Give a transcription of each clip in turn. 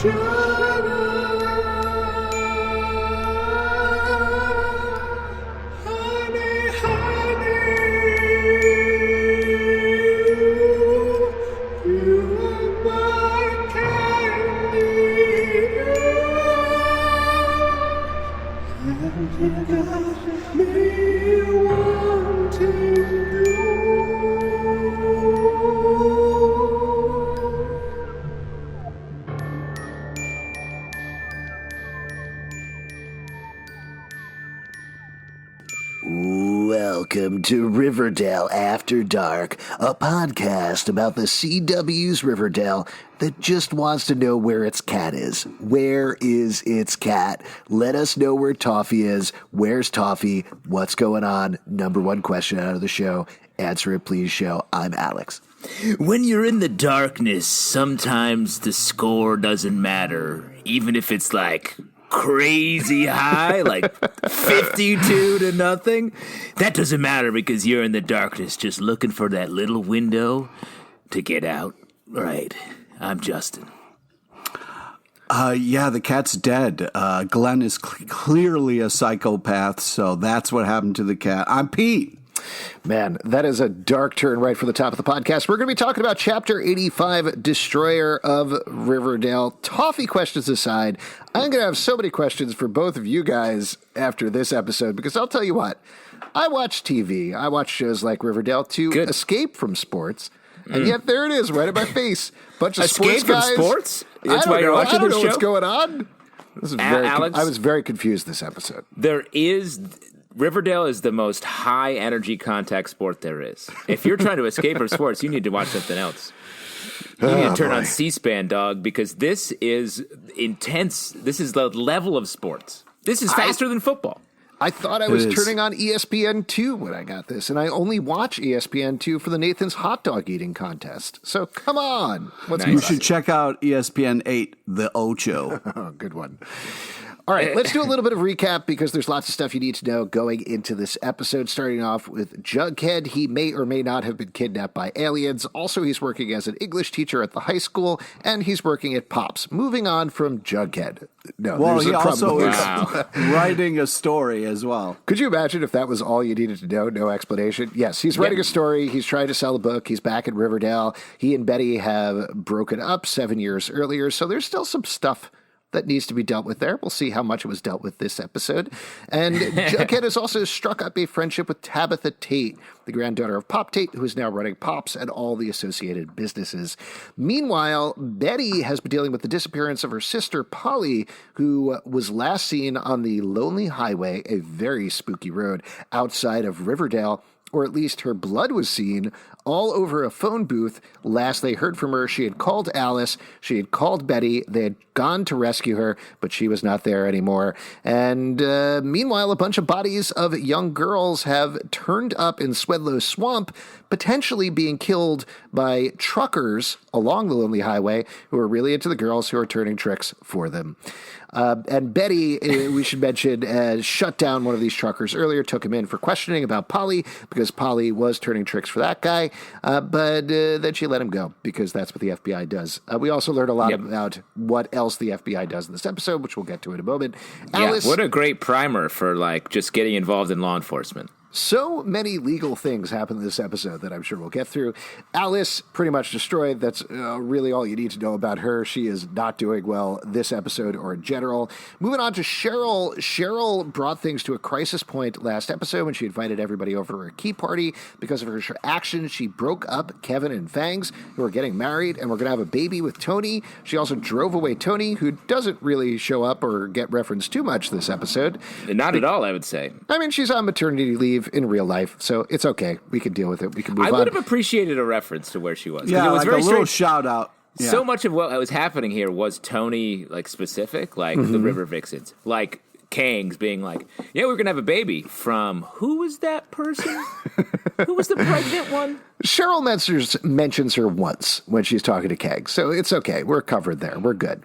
Welcome to Riverdale After Dark, a podcast about the CW's Riverdale that just wants to know where its cat is. Where is its cat? Let us know where Toffee is. Where's Toffee? What's going on? Number one question out of the show. Answer it, please, show. I'm Alex. When you're in the darkness, sometimes the score doesn't matter, even if it's like crazy high, like 52-0. That doesn't matter because you're in the darkness just looking for that little window to get out. Right. I'm Justin. Yeah, the cat's dead. Glenn is clearly a psychopath, so that's what happened to the cat. I'm Pete. Man, that is a dark turn right for the top of the podcast. We're going to be talking about Chapter 85, Destroyer of Riverdale. Toffee questions aside, I'm going to have so many questions for both of you guys after this episode, because I'll tell you what, I watch TV. I watch shows like Riverdale to escape from sports, and yet there it is right in my face. Bunch of escape sports guys. From sports? That's why you're watching I don't this know show? What's going on. This is Alex, I was very confused this episode. Riverdale is the most high-energy contact sport there is. If you're trying to escape from sports, you need to watch something else. You need to turn on C-SPAN, dog, because this is intense. This is the level of sports. This is faster than football. I thought I was turning on ESPN2 when I got this, and I only watch ESPN2 for the Nathan's hot dog eating contest. So come on. You should check out ESPN8, The Ocho. Oh, good one. All right, let's do a little bit of recap because there's lots of stuff you need to know going into this episode, starting off with Jughead. He may or may not have been kidnapped by aliens. Also, he's working as an English teacher at the high school, and he's working at Pops. Moving on from Jughead. No, well, he also is writing a story as well. Could you imagine if that was all you needed to know? No explanation? Yes, he's writing a story. He's trying to sell a book. He's back in Riverdale. He and Betty have broken up 7 years earlier, so there's still some stuff that needs to be dealt with there. We'll see how much it was dealt with this episode. And Jughead has also struck up a friendship with Tabitha Tate, the granddaughter of Pop Tate, who is now running Pops and all the associated businesses. Meanwhile, Betty has been dealing with the disappearance of her sister, Polly, who was last seen on the Lonely Highway, a very spooky road outside of Riverdale, or at least her blood was seen all over a phone booth. Last they heard from her, she had called Alice, she had called Betty, they had gone to rescue her, but she was not there anymore. And meanwhile, a bunch of bodies of young girls have turned up in Swedlow Swamp, potentially being killed by truckers along the Lonely Highway who are really into the girls who are turning tricks for them. And Betty, we should mention, shut down one of these truckers earlier, took him in for questioning about Polly, because Polly was turning tricks for that guy, but then she let him go, because that's what the FBI does. We also learned a lot about what else the FBI does in this episode, which we'll get to in a moment. Alice, what a great primer for, just getting involved in law enforcement. So many legal things happen in this episode that I'm sure we'll get through. Alice, pretty much destroyed. That's really all you need to know about her. She is not doing well this episode or in general. Moving on to Cheryl. Cheryl brought things to a crisis point last episode when she invited everybody over to her key party. Because of her actions, she broke up Kevin and Fangs, who are getting married and we're going to have a baby with Tony. She also drove away Tony, who doesn't really show up or get referenced too much this episode. Not at all, I would say. I mean, she's on maternity leave in real life, so it's okay. We can deal with it. We can move on. I would have appreciated a reference to where she was. Yeah, it was like very a little strange. shout out. Yeah. So much of what was happening here was Tony, specific, the River Vixens. Like, Kangs being like, yeah, we're going to have a baby. From, who was that person? Who was the pregnant one? Cheryl mentions her once when she's talking to Kangs, so it's okay. We're covered there. We're good.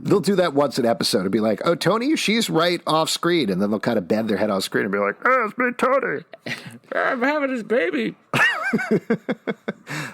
They'll do that once an episode and be like, oh, Tony, she's right off screen. And then they'll kind of bend their head off screen and be like, oh, it's me, Tony. I'm having this baby.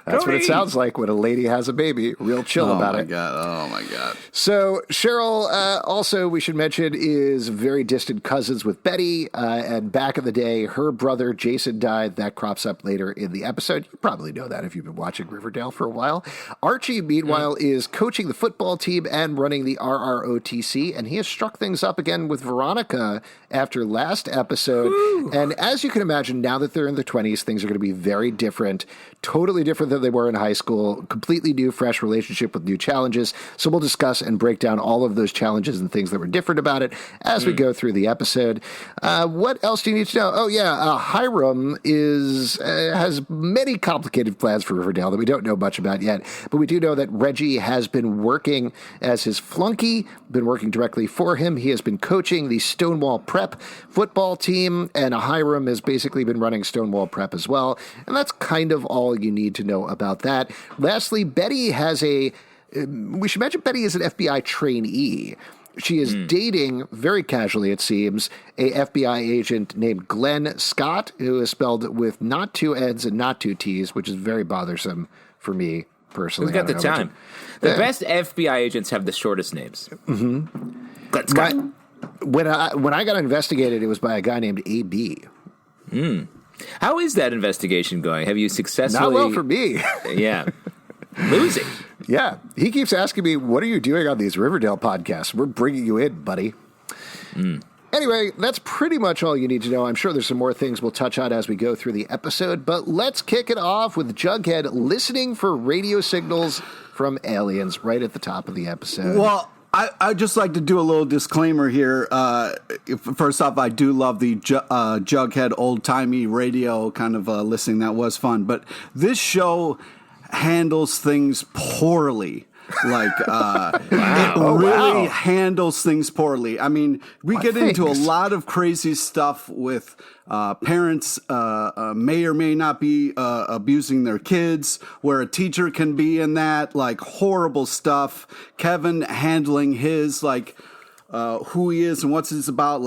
That's what it sounds like when a lady has a baby. Real chill about it. Oh, my God. So Cheryl, also, we should mention, is very distant cousins with Betty. And back in the day, her brother Jason died. That crops up later in the episode. You probably know that if you've been watching Riverdale for a while. Archie, meanwhile, is coaching the football team and running the RROTC. And he has struck things up again with Veronica after last episode. Woo. And as you can imagine, now that they're in their 20s, things are going to be very different. Totally different than they were in high school. Completely new, fresh relationship with new challenges. So we'll discuss and break down all of those challenges and things that were different about it as we go through the episode. What else do you need to know? Oh, yeah. Hiram has many complicated plans for Riverdale that we don't know much about yet. But we do know that Reggie has been working as his flunky, been working directly for him. He has been coaching the Stonewall Prep football team, and Hiram has basically been running Stonewall Prep as well. And that's kind of all you need to know about that. Lastly, Betty has we should mention Betty is an FBI trainee. She is dating, very casually it seems, a FBI agent named Glenn Scott, who is spelled with not two N's and not two T's, which is very bothersome for me personally. Who's got the time? The best FBI agents have the shortest names. Mm-hmm. Glenn Scott. When I got investigated, it was by a guy named A.B. How is that investigation going? Have you successfully... Not well for me. Yeah. Losing. Yeah. He keeps asking me, what are you doing on these Riverdale podcasts? We're bringing you in, buddy. Anyway, that's pretty much all you need to know. I'm sure there's some more things we'll touch on as we go through the episode, but let's kick it off with Jughead listening for radio signals from aliens right at the top of the episode. Well, I'd just like to do a little disclaimer here. First off, I do love the Jughead old-timey radio kind of listening. That was fun. But this show handles things poorly. It really handles things poorly. I mean, we get into a lot of crazy stuff with parents may or may not be abusing their kids, where a teacher can be in that, like horrible stuff. Kevin handling his, who he is and what's it's about.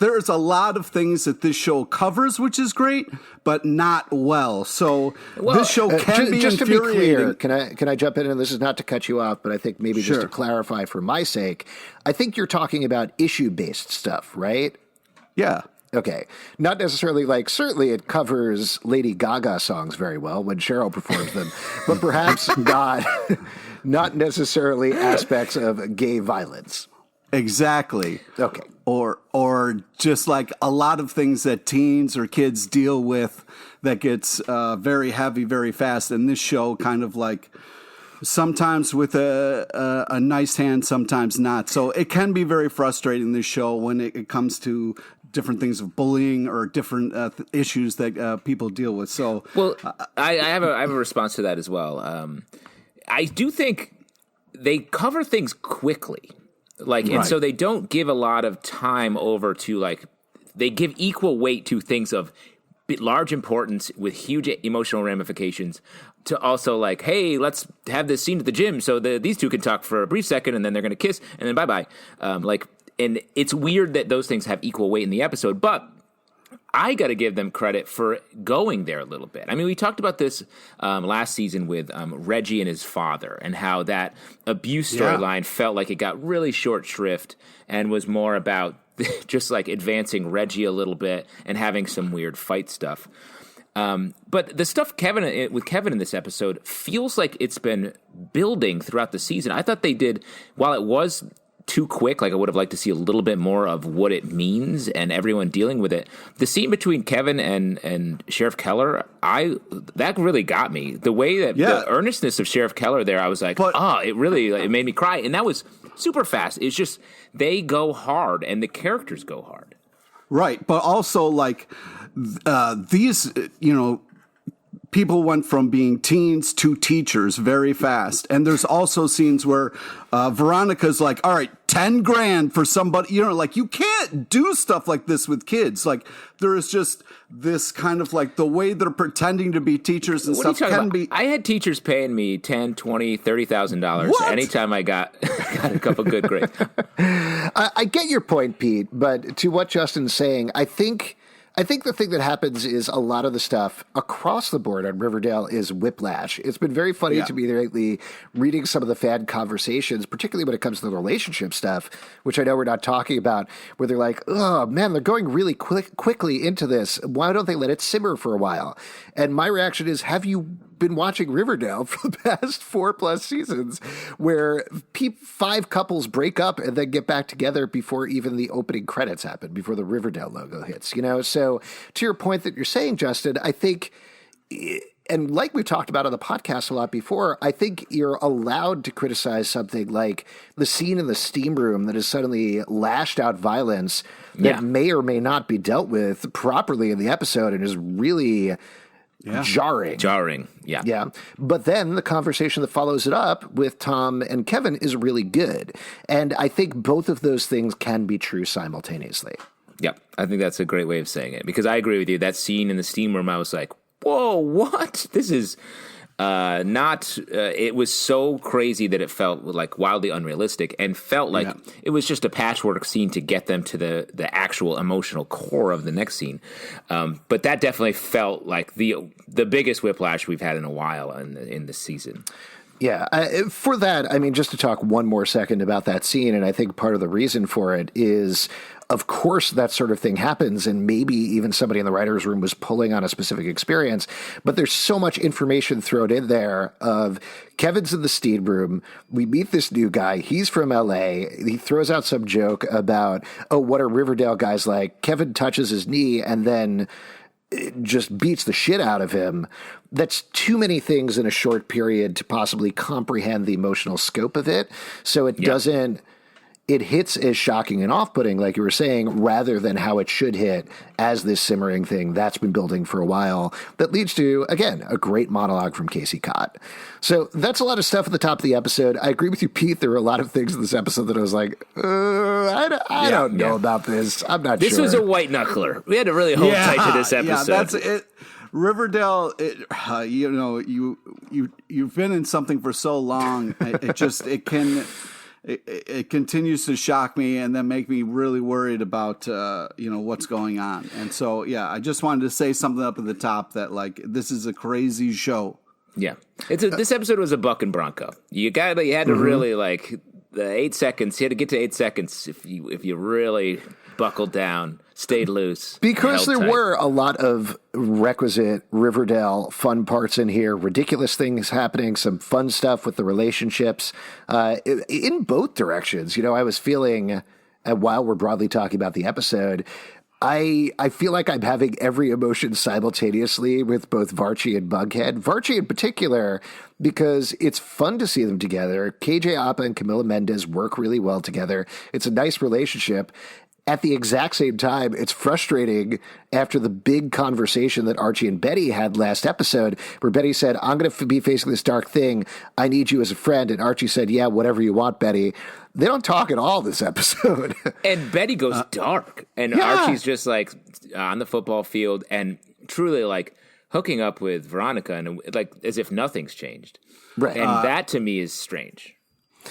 There's a lot of things that this show covers, which is great, but not well. So this show can be just infuriating. To be clear, can I jump in? And this is not to cut you off, but I think maybe just to clarify for my sake, I think you're talking about issue-based stuff, right? Yeah. Okay. Not necessarily certainly it covers Lady Gaga songs very well when Cheryl performs them, but perhaps not necessarily aspects of gay violence. Exactly. Okay. Or just like a lot of things that teens or kids deal with that gets very heavy very fast. And this show kind of sometimes with a nice hand, sometimes not. So it can be very frustrating, this show, when it comes to different things of bullying or different issues that people deal with. So, well, I have a response to that as well. I do think they cover things quickly. And so they don't give a lot of time over to they give equal weight to things of large importance with huge emotional ramifications to also hey, let's have this scene at the gym so these two can talk for a brief second and then they're going to kiss and then bye-bye. And it's weird that those things have equal weight in the episode, but I got to give them credit for going there a little bit. I mean, we talked about this last season with Reggie and his father and how that abuse storyline felt like it got really short shrift and was more about just advancing Reggie a little bit and having some weird fight stuff. But the stuff with Kevin in this episode feels like it's been building throughout the season. I thought they did, while it was too quick, I would have liked to see a little bit more of what it means and everyone dealing with it. The scene between Kevin and Sheriff Keller, that really got me. The way that the earnestness of Sheriff Keller there, I was like, it really it made me cry. And that was super fast. It's just, they go hard and the characters go hard. Right. But also these, people went from being teens to teachers very fast. And there's also scenes where Veronica's all right, 10 grand for somebody, you can't do stuff like this with kids. There is just this kind of the way they're pretending to be teachers and stuff can be. I had teachers paying me $10,000, $20,000, $30,000 anytime I got a couple good grades. I get your point, Pete, but to what Justin's saying, I think I think the thing that happens is a lot of the stuff across the board on Riverdale is whiplash. It's been very funny to me lately reading some of the fan conversations, particularly when it comes to the relationship stuff, which I know we're not talking about, where they're like, oh, man, they're going really quickly into this. Why don't they let it simmer for a while? And my reaction is, have you been watching Riverdale for the past 4+ seasons where 5 couples break up and then get back together before even the opening credits happen, before the Riverdale logo hits, So to your point that you're saying, Justin, I think, and like we talked about on the podcast a lot before, I think you're allowed to criticize something like the scene in the steam room that is suddenly lashed out violence that may or may not be dealt with properly in the episode and is really jarring. Yeah. But then the conversation that follows it up with Tom and Kevin is really good. And I think both of those things can be true simultaneously. Yeah, I think that's a great way of saying it, because I agree with you. That scene in the steam room, I was like, whoa, what? This is it was so crazy that it felt like wildly unrealistic and felt like it was just a patchwork scene to get them to the actual emotional core of the next scene. But that definitely felt like the biggest whiplash we've had in a while in this season. Yeah, for that, I mean, just to talk one more second about that scene, and I think part of the reason for it is, of course, that sort of thing happens, and maybe even somebody in the writer's room was pulling on a specific experience, but there's so much information thrown in there of Kevin's in the steam room, we meet this new guy, he's from L.A., he throws out some joke about, oh, what are Riverdale guys like? Kevin touches his knee, and then it just beats the shit out of him. That's too many things in a short period to possibly comprehend the emotional scope of it. So it doesn't, it hits as shocking and off-putting, like you were saying, rather than how it should hit as this simmering thing that's been building for a while that leads to, again, a great monologue from Casey Cott. So that's a lot of stuff at the top of the episode. I agree with you, Pete. There were a lot of things in this episode that I was like, I don't know about this. I'm not sure. This was a white knuckler. We had to really hold tight to this episode. Yeah, that's it. Riverdale, you've been in something for so long. It continues to shock me and then make me really worried about what's going on. And so I just wanted to say something up at the top that like this is a crazy show. Yeah, this episode was a buck and bronco. You had to really like the 8 seconds. You had to get to 8 seconds if you really buckled down, stayed loose. Because there were a lot of requisite Riverdale fun parts in here, ridiculous things happening, some fun stuff with the relationships in both directions. I was feeling, while we're broadly talking about the episode, I feel like I'm having every emotion simultaneously with both Varchie and Bughead. Varchie in particular, because it's fun to see them together. KJ Apa and Camila Mendez work really well together. It's a nice relationship. At the exact same time, it's frustrating after the big conversation that Archie and Betty had last episode, where Betty said, I'm going to be facing this dark thing. I need you as a friend. And Archie said, yeah, whatever you want, Betty. They don't talk at all this episode. And Betty goes dark. And Archie's just like on the football field and truly like hooking up with Veronica and like as if nothing's changed. Right. And that to me is strange.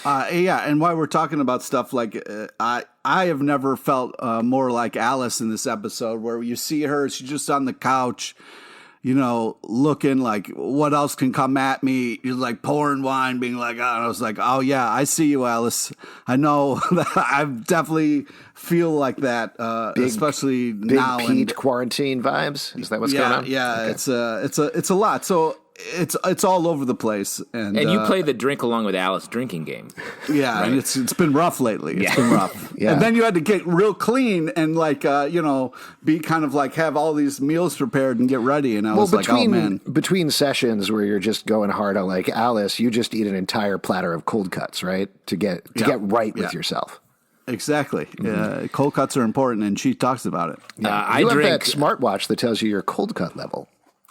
And while we're talking about stuff like I have never felt more like Alice in this episode, where you see her, she's just on the couch, looking like what else can come at me. You're like pouring wine, being like, oh, and I was like, oh yeah, I see you, Alice. I know. I definitely feel like that, especially big now. Pete quarantine vibes. Is that what's going on? Yeah, okay. It's a lot. So. It's all over the place, and you play the drink along with Alice drinking game. Yeah, right? And it's been rough lately. It's been rough. And then you had to get real clean and like be kind of like have all these meals prepared and get ready. And I was like, oh man, between sessions where you're just going hard on like Alice, you just eat an entire platter of cold cuts, right? To get right with yourself. Exactly. Cold cuts are important, and she talks about it. I have that smartwatch that tells you your cold cut level.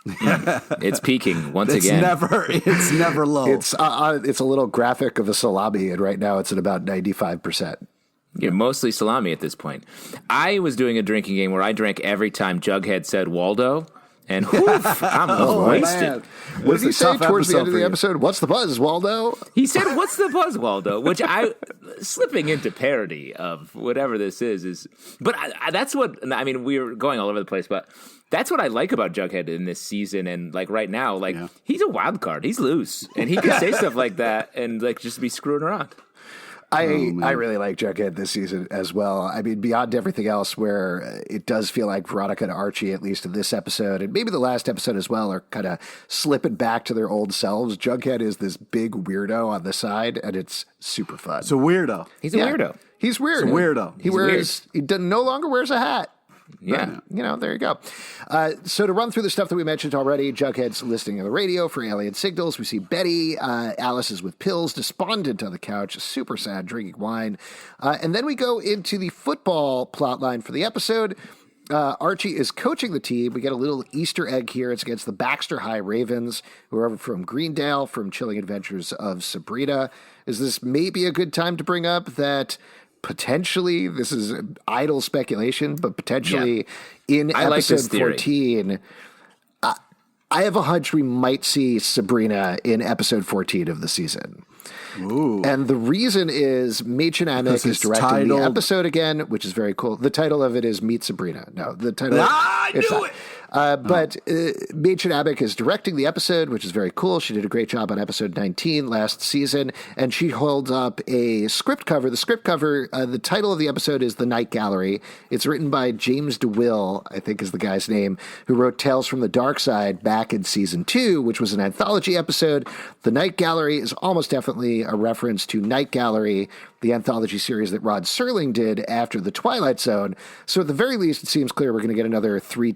It's peaking once again. It's never low. It's a little graphic of a salami, and right now it's at about 95%. You're mostly salami at this point. I was doing a drinking game where I drank every time Jughead said Waldo, And whoof, I'm wasted. Man. What did he It's a say tough towards the end episode of for the you. episode? What's the buzz, Waldo? He said, "What's the buzz, Waldo?" Which slipping into parody of whatever this is. But that's what I mean. We were going all over the place, but that's what I like about Jughead in this season. And like right now, he's a wild card. He's loose, and he can say stuff like that and like just be screwing around. I really like Jughead this season as well. I mean, beyond everything else, where it does feel like Veronica and Archie, at least in this episode, and maybe the last episode as well, are kind of slipping back to their old selves. Jughead is this big weirdo on the side, and it's super fun. It's a weirdo. He's a weirdo. He's weird. He's a weirdo. He no longer wears a hat. Yeah. But, there you go. So to run through the stuff that we mentioned already, Jughead's listening on the radio for alien signals. We see Betty. Alice is with pills, despondent on the couch, super sad, drinking wine. And then we go into the football plot line for the episode. Archie is coaching the team. We get a little Easter egg here. It's against the Baxter High Ravens, who are from Greendale, from Chilling Adventures of Sabrina. Is this maybe a good time to bring up that potentially, this is idle speculation, but potentially in episode 14, I have a hunch we might see Sabrina in episode 14 of the season. Ooh. And the reason is Machen Amick is directing the episode again, which is very cool. The title of it is Meet Sabrina. No, the title. I knew it. But Machen Amick is directing the episode, which is very cool. She did a great job on episode 19 last season, and she holds up a script cover. The script cover, the title of the episode is The Night Gallery. It's written by James DeWill, I think is the guy's name, who wrote Tales from the Dark Side back in season 2, which was an anthology episode. The Night Gallery is almost definitely a reference to Night Gallery, the anthology series that Rod Serling did after The Twilight Zone. So at the very least, it seems clear we're going to get another Three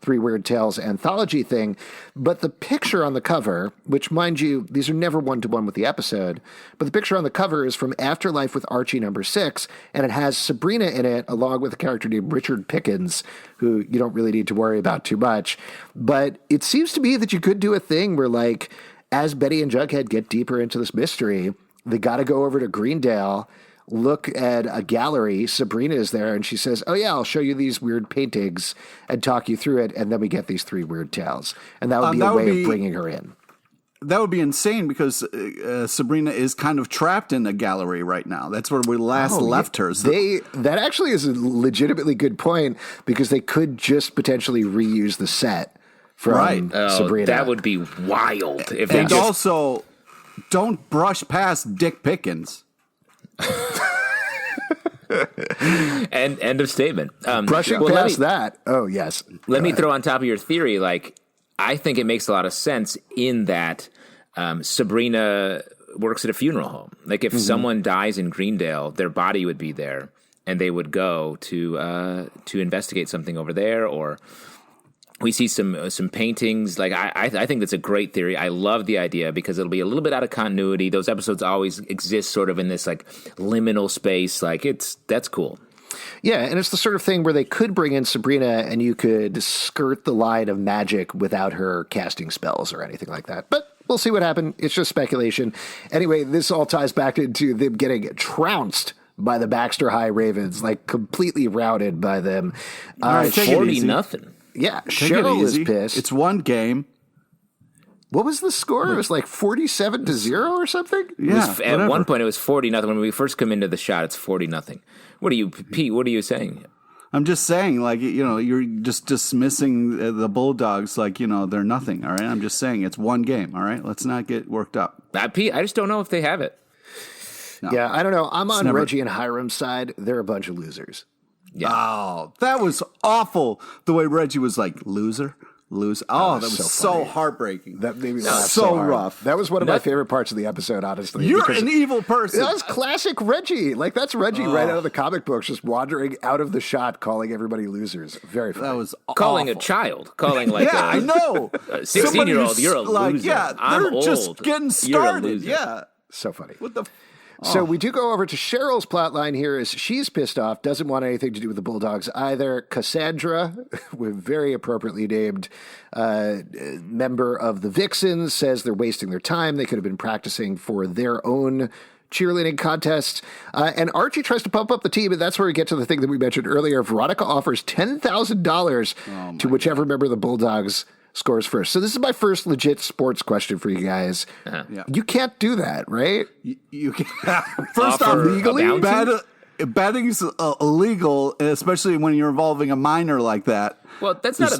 Weird Tales anthology thing. But the picture on the cover, which, mind you, these are never one-to-one with the episode, but the picture on the cover is from Afterlife with Archie #6, and it has Sabrina in it, along with a character named Richard Pickens, who you don't really need to worry about too much. But it seems to me that you could do a thing where, like, as Betty and Jughead get deeper into this mystery, they got to go over to Greendale, look at a gallery. Sabrina is there, and she says, "Oh yeah, I'll show you these weird paintings and talk you through it." And then we get these Three Weird Tales, and that would be a way of bringing her in. That would be insane because Sabrina is kind of trapped in a gallery right now. That's where we last left her. So that actually is a legitimately good point, because they could just potentially reuse the set from Sabrina. That would be wild. If they and also, don't brush past Dick Pickens. And end of statement. Brushing past that. Oh, yes. Let me throw on top of your theory, like, I think it makes a lot of sense in that Sabrina works at a funeral home. Like, if someone dies in Greendale, their body would be there, and they would go to investigate something over there, or we see some paintings. Like, I think that's a great theory. I love the idea because it'll be a little bit out of continuity. Those episodes always exist sort of in this like liminal space. Like, that's cool. Yeah, and it's the sort of thing where they could bring in Sabrina and you could skirt the line of magic without her casting spells or anything like that. But we'll see what happens. It's just speculation. Anyway, this all ties back into them getting trounced by the Baxter High Ravens, like completely routed by them. 40-0. Yeah, Cheryl is pissed. It's one game. What was the score? It was like 47-0 or something? Yeah, at one point, it was 40-0. When we first come into the shot, it's 40-0. Pete, what are you saying? I'm just saying, like, you're just dismissing the Bulldogs like, they're nothing, all right? I'm just saying it's one game, all right? Let's not get worked up. Pete, I just don't know if they have it. No. Yeah, I don't know. I'm on Reggie and Hiram's side. They're a bunch of losers. Yeah. Oh, that was awful. The way Reggie was like, loser. Oh, that was so heartbreaking. That made me laugh so hard. rough. That was one of my favorite parts of the episode, honestly. You're an evil person. That was classic Reggie. Like, that's Reggie right out of the comic books, just wandering out of the shot, calling everybody losers. Very funny. That was calling awful. a child, calling like I know. a 16-year-old, you're a loser. Yeah, I'm they're old. just getting You're a started. loser. Yeah. So funny. What the... So we do go over to Cheryl's plotline here as she's pissed off, doesn't want anything to do with the Bulldogs either. Cassandra, with very appropriately named member of the Vixens, says they're wasting their time. They could have been practicing for their own cheerleading contest. And Archie tries to pump up the team, and that's where we get to the thing that we mentioned earlier. Veronica offers $10,000 to whichever member of the Bulldogs scores first. So this is my first legit sports question for you guys. Yeah. You can't do that, right? You can first off, Offer a legally, bounty? betting's illegal, especially when you're involving a minor like that. Well, that's not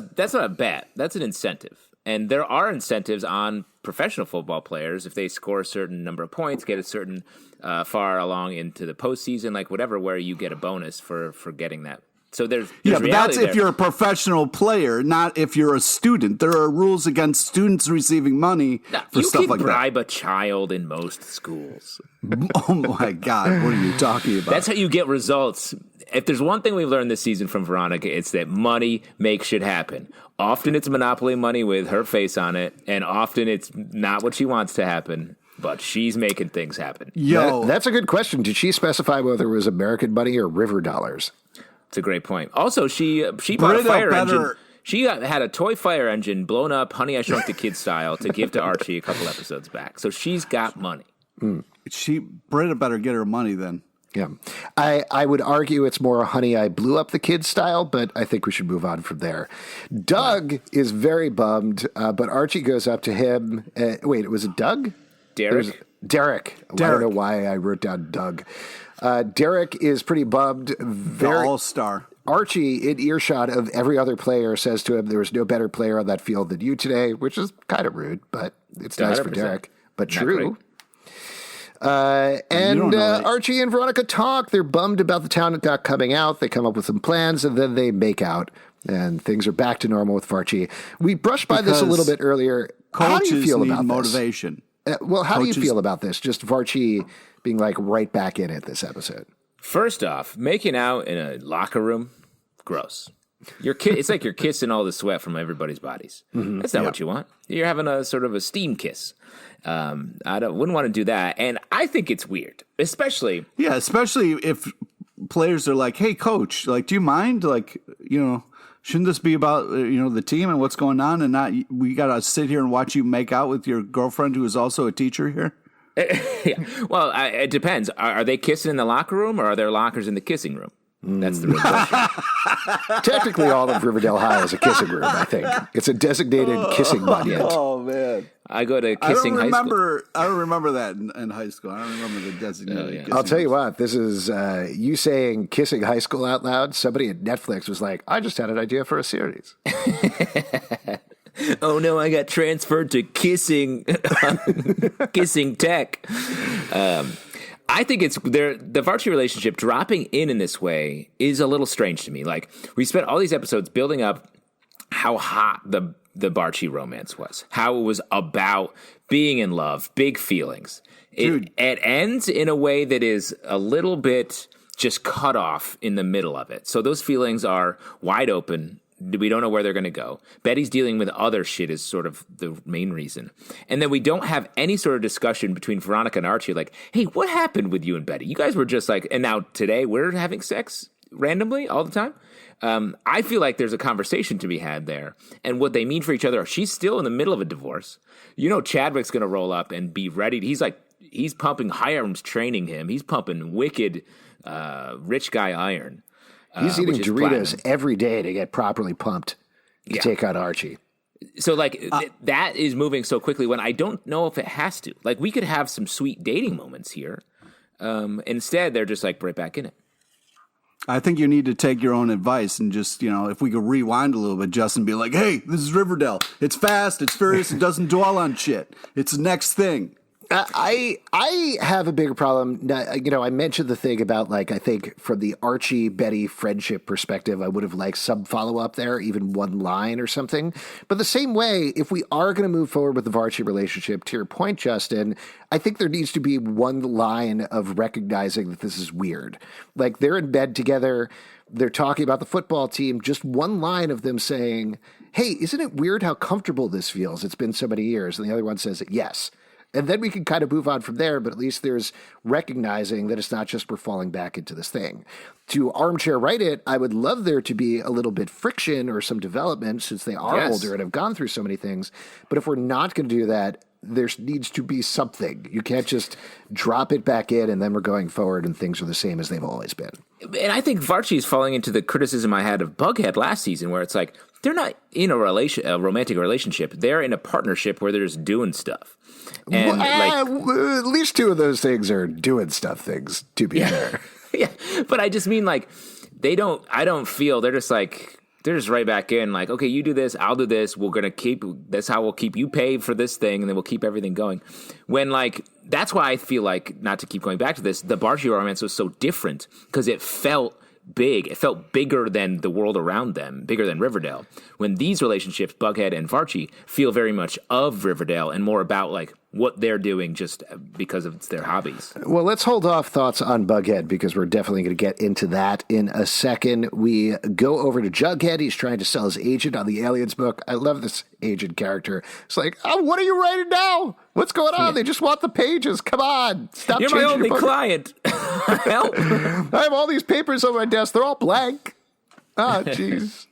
a bet. That's an incentive. And there are incentives on professional football players if they score a certain number of points, get a certain far along into the postseason, like whatever, where you get a bonus for getting that. So there's But that's if there. you're a professional player, not if you're a student. There are rules against students receiving money for you stuff can like bribe a child in most schools. that. Oh my God, what are you talking about? That's how you get results. If there's one thing we've learned this season from Veronica, it's that money makes shit happen. Often it's Monopoly money with her face on it, and often it's not what she wants to happen, but she's making things happen. That's a good question. Did she specify whether it was American money or river dollars? It's a great point. Also, she bought a fire engine. She had a toy fire engine blown up, Honey, I Shrunk the Kids style, to give to Archie a couple episodes back. So she's got money. Britta better get her money then. Yeah. I would argue it's more Honey, I Blew Up the Kids style, but I think we should move on from there. Doug is very bummed, but Archie goes up to him. Wait, was it Doug? Derek. I don't know why I wrote down Doug. Derek is pretty bummed. The all-star. Archie, in earshot of every other player, says to him, there was no better player on that field than you today, which is kind of rude, but it's nice for Derek. But true. And Archie and Veronica talk. They're bummed about the town not coming out. They come up with some plans, and then they make out. And things are back to normal with Archie. We brushed by this a little bit earlier. How do you feel about motivation? This? How do you feel about this? Just Archie being like right back in it this episode. First off, making out in a locker room, gross. It's like you're kissing all the sweat from everybody's bodies. Mm-hmm. That's not what you want. You're having a sort of a steam kiss. I wouldn't want to do that, and I think it's weird, especially if players are like, "Hey, coach, like, do you mind? Like, shouldn't this be about the team and what's going on, and not we got to sit here and watch you make out with your girlfriend who is also a teacher here?" Yeah. Well, it depends. Are they kissing in the locker room, or are there lockers in the kissing room? That's the real question. Technically, all of Riverdale High is a kissing room, I think. It's a designated kissing monument. Oh, man. I go to kissing high school. I don't remember that in high school. I don't remember the designated kissing I'll tell you what, this is you saying kissing high school out loud. Somebody at Netflix was like, I just had an idea for a series. Oh, no, I got transferred to kissing tech. I think it's the Archie relationship dropping in this way is a little strange to me. Like, we spent all these episodes building up how hot the Archie romance was, how it was about being in love, big feelings. It ends in a way that is a little bit just cut off in the middle of it. So those feelings are wide open. We don't know where they're going to go. Betty's dealing with other shit is sort of the main reason. And then we don't have any sort of discussion between Veronica and Archie like, hey, what happened with you and Betty? You guys were just like, and now today we're having sex randomly all the time. I feel like there's a conversation to be had there. And what they mean for each other, she's still in the middle of a divorce. Chadwick's going to roll up and be ready. He's pumping Hiram's training him. He's pumping wicked rich guy iron. He's eating Doritos every day to get properly pumped to take out Archie. So, that is moving so quickly when I don't know if it has to. Like, we could have some sweet dating moments here. Instead, they're just, right back in it. I think you need to take your own advice and just, if we could rewind a little bit, Justin, be like, hey, this is Riverdale. It's fast, it's furious, it doesn't dwell on shit. It's the next thing. I have a bigger problem. I mentioned the thing about, I think from the Archie-Betty friendship perspective, I would have liked some follow-up there, even one line or something. But the same way, if we are going to move forward with the Archie relationship, to your point, Justin, I think there needs to be one line of recognizing that this is weird. Like, they're in bed together, they're talking about the football team, just one line of them saying, hey, isn't it weird how comfortable this feels? It's been so many years. And the other one says, yes. And then we can kind of move on from there, but at least there's recognizing that it's not just we're falling back into this thing. To armchair write it, I would love there to be a little bit friction or some development since they are older and have gone through so many things. But if we're not going to do that, there needs to be something. You can't just drop it back in and then we're going forward and things are the same as they've always been. And I think Varchi is falling into the criticism I had of Bughead last season, where it's like they're not in a romantic relationship. They're in a partnership where they're just doing stuff. And at least two of those things are doing stuff things, to be fair. Yeah, but I just mean like I don't feel they're just right back in like, okay, you do this, I'll do this. That's how we'll keep you paid for this thing. And then we'll keep everything going. When like, that's why I feel like, not to keep going back to this, the Barchi romance was so different because it felt big. It felt bigger than the world around them, bigger than Riverdale. When these relationships, Bughead and Varchi, feel very much of Riverdale and more about like what they're doing just because of their hobbies. Well, let's hold off thoughts on Bughead because we're definitely going to get into that in a second. We go over to Jughead. He's trying to sell his agent on the Aliens book. I love this agent character. It's like, oh, what are you writing now? What's going on? They just want the pages. Come on. Stop You're changing my only your book. client. Help. I have all these papers on my desk. They're all blank. Oh, jeez.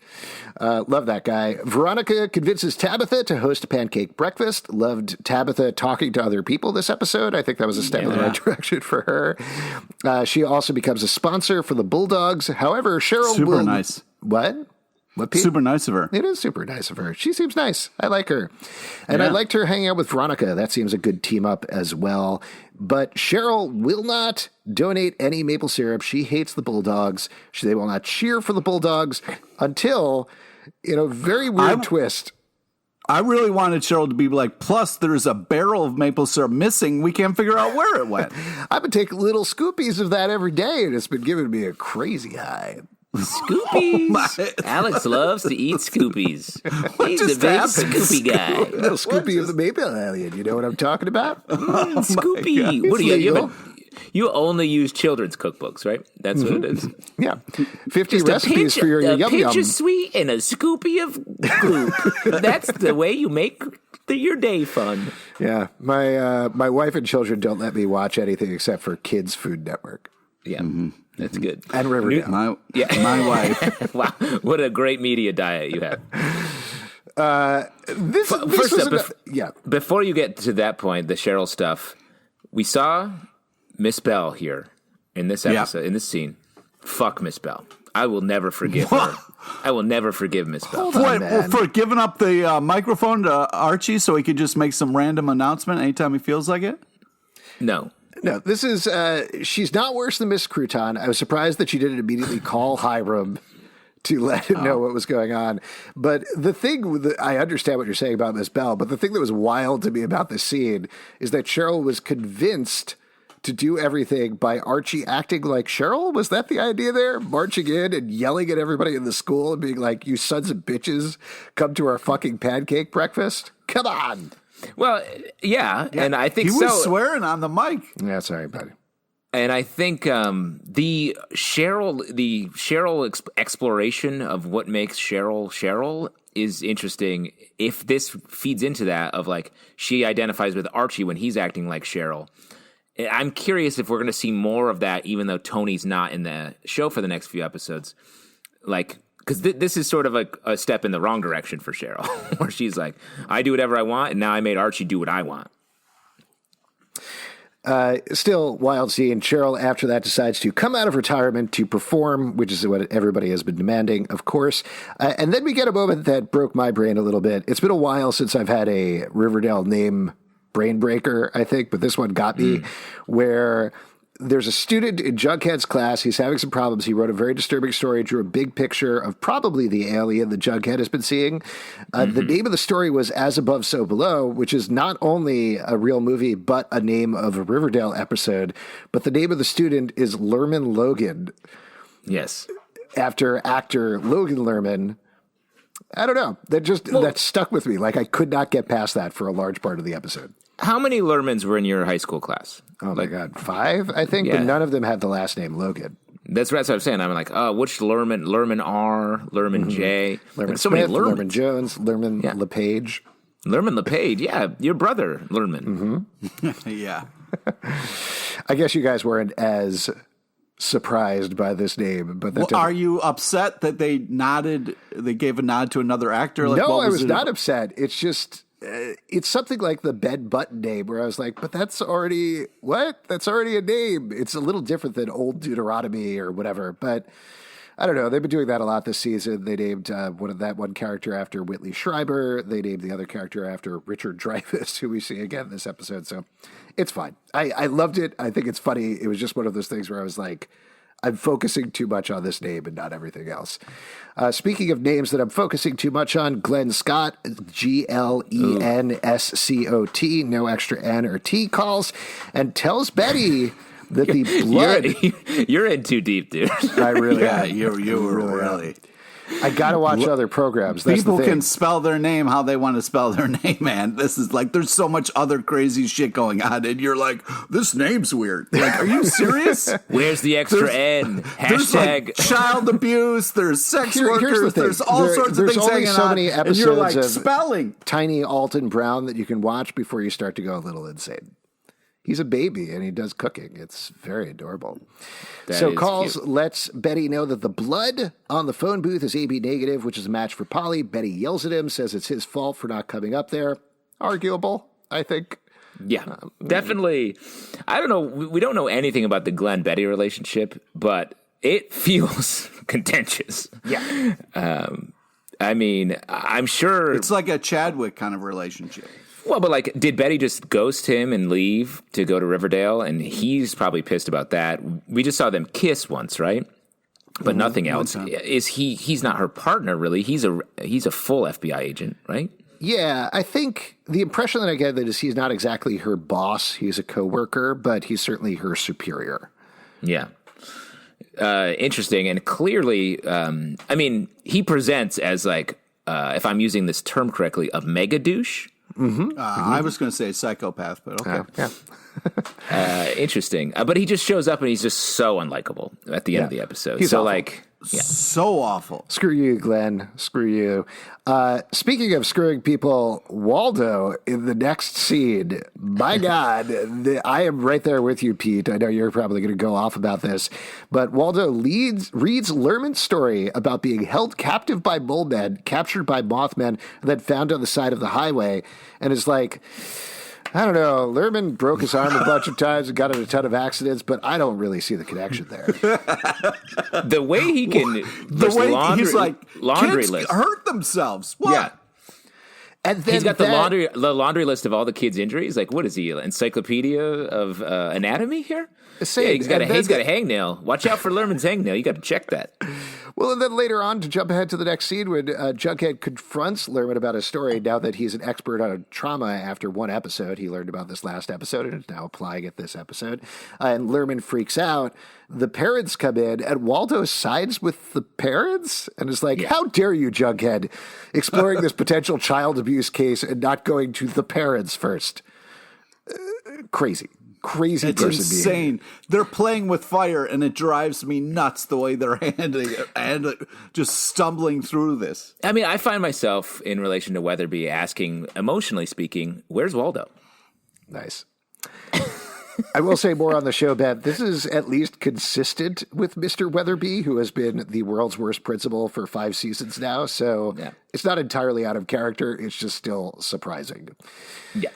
Love that guy. Veronica convinces Tabitha to host a pancake breakfast. Loved Tabitha talking to other people this episode. I think that was a step in the right direction for her. She also becomes a sponsor for the Bulldogs. However, Cheryl Super nice. What? What, Pete? Super nice of her. It is super nice of her. She seems nice. I like her. And I liked her hanging out with Veronica. That seems a good team up as well. But Cheryl will not donate any maple syrup. She hates the Bulldogs. They will not cheer for the Bulldogs until, in a very weird twist. I really wanted Cheryl to be like, plus there's a barrel of maple syrup missing. We can't figure out where it went. I've been taking little scoopies of that every day, and it's been giving me a crazy high. Scoopies. Alex loves to eat Scoopies. He's a big Scoopy guy. A little Scoopy of the Maple Alien. You know what I'm talking about? Scoopy. What do you only use children's cookbooks, right? That's what it is. Yeah. 50 recipes for your yum-yum. A pinch of sweet and a scoopy of goop. That's the way you make your day fun. Yeah. My wife and children don't let me watch anything except for Kids Food Network. Yeah. That's good. And Riverdale. My wife. Wow. What a great media diet you have. Before you get to that point, the Cheryl stuff, we saw Miss Bell here in this episode, in this scene. Fuck Miss Bell. I will never forgive her. I will never forgive Miss Bell. For giving up the microphone to Archie so he could just make some random announcement anytime he feels like it? No, this is, she's not worse than Miss Crouton. I was surprised that she didn't immediately call Hiram to let him know what was going on. But the thing, I understand what you're saying about Miss Bell, but the thing that was wild to me about this scene is that Cheryl was convinced to do everything by Archie acting like Cheryl. Was that the idea there? Marching in and yelling at everybody in the school and being like, you sons of bitches, come to our fucking pancake breakfast? Come on. Well, yeah, and I think he was swearing on the mic. Yeah, sorry, buddy. And I think the Cheryl exploration of what makes Cheryl is interesting. If this feeds into that of like she identifies with Archie when he's acting like Cheryl, I'm curious if we're going to see more of that, even though Tony's not in the show for the next few episodes. Like, because this is sort of a step in the wrong direction for Cheryl, where she's like, I do whatever I want, and now I made Archie do what I want. Still wild scene. Cheryl, after that, decides to come out of retirement to perform, which is what everybody has been demanding, of course. And then we get a moment that broke my brain a little bit. It's been a while since I've had a Riverdale name brain breaker, I think, but this one got me, where there's a student in Jughead's class. He's having some problems. He wrote a very disturbing story, drew a big picture of probably the alien that Jughead has been seeing. The name of the story was As Above, So Below, which is not only a real movie, but a name of a Riverdale episode. But the name of the student is Lerman Logan. Yes. After actor Logan Lerman. I don't know. That stuck with me. Like, I could not get past that for a large part of the episode. How many Lermans were in your high school class? Oh, my God. 5, I think, but none of them had the last name Logan. That's what I'm saying. I'm like, which Lerman? Lerman R, Lerman J. Lerman so Smith, many Lermans. Lerman Jones, Lerman LePage. Lerman LePage, yeah. Your brother, Lerman. Yeah. I guess you guys weren't as surprised by this name, but are you upset that they gave a nod to another actor? Like, no, I was not upset. It's just it's something like the Ben Button name, where I was like, but that's already what? That's already a name. It's a little different than Old Deuteronomy or whatever. But I don't know. They've been doing that a lot this season. They named one character after Whitley Schreiber. They named the other character after Richard Dreyfuss, who we see again this episode. So it's fine. I loved it. I think it's funny. It was just one of those things where I was like, I'm focusing too much on this name and not everything else. Speaking of names that I'm focusing too much on, Glenn Scott, Glenscot, no extra N or T calls, and tells Betty that the blood... You're in too deep, dude. I really Yeah, am. you were really. I got to watch other programs. That's People the thing. can spell their name how they want to spell their name, man. This is like, there's so much other crazy shit going on, and you're like, this name's weird. Like, are you serious? Where's the extra N? There's Hashtag like child abuse, there's sex Here's the workers, thing. there's all sorts of There's things only hanging so on, many and you're like, episodes of spelling. Tiny Alton Brown that you can watch before you start to go a little insane. He's a baby and he does cooking. It's very adorable. So Calls lets Betty know that the blood on the phone booth is AB negative, which is a match for Polly. Betty yells at him, says it's his fault for not coming up there. Arguable, I think. Yeah, definitely. I don't know. We don't know anything about the Glenn-Betty relationship, but it feels contentious. Yeah. I mean, I'm sure... It's like a Chadwick kind of relationship. Well, but like, did Betty just ghost him and leave to go to Riverdale? And he's probably pissed about that. We just saw them kiss once, right? But nothing else. He's not her partner, really. He's a full FBI agent, right? Yeah, I think the impression that I get is he's not exactly her boss. He's a coworker, but he's certainly her superior. Yeah. Interesting. And clearly, I mean, he presents as like, if I'm using this term correctly, a mega douche. I was going to say psychopath, but okay. Yeah. Interesting. But he just shows up and he's just so unlikable at the end of the episode. He's so awful. like, So awful. Screw you, Glenn. Screw you. Speaking of screwing people, Waldo in the next scene. My God, I am right there with you, Pete. I know you're probably going to go off about this, but Waldo reads Lerman's story about being held captive by mole men, captured by Mothmen, and then found on the side of the highway, and is like, I don't know, Lerman broke his arm a bunch of times and got in a ton of accidents, but I don't really see the connection there. the way he can, He's like, laundry kids list. hurt themselves. What? Yeah. And then He's got the laundry list of all the kids' injuries. Like, what is he, encyclopedia of anatomy here? Yeah, he's got a hangnail. Watch out for Lerman's hangnail. You got to check that. Well, and then later on, to jump ahead to the next scene, when Jughead confronts Lerman about his story, now that he's an expert on trauma after one episode, he learned about this last episode and is now applying it this episode, and Lerman freaks out. The parents come in, and Waldo sides with the parents and is like, how dare you, Jughead, exploring this potential child abuse case and not going to the parents first. Crazy It's person insane. behavior. They're playing with fire, and it drives me nuts the way they're handling it and just stumbling through this. I mean, I find myself in relation to Weatherby asking, emotionally speaking, where's Waldo? Nice. I will say more on the show, Ben. This is at least consistent with Mr. Weatherby, who has been the world's worst principal for 5 seasons now. So it's not entirely out of character. It's just still surprising. Yeah.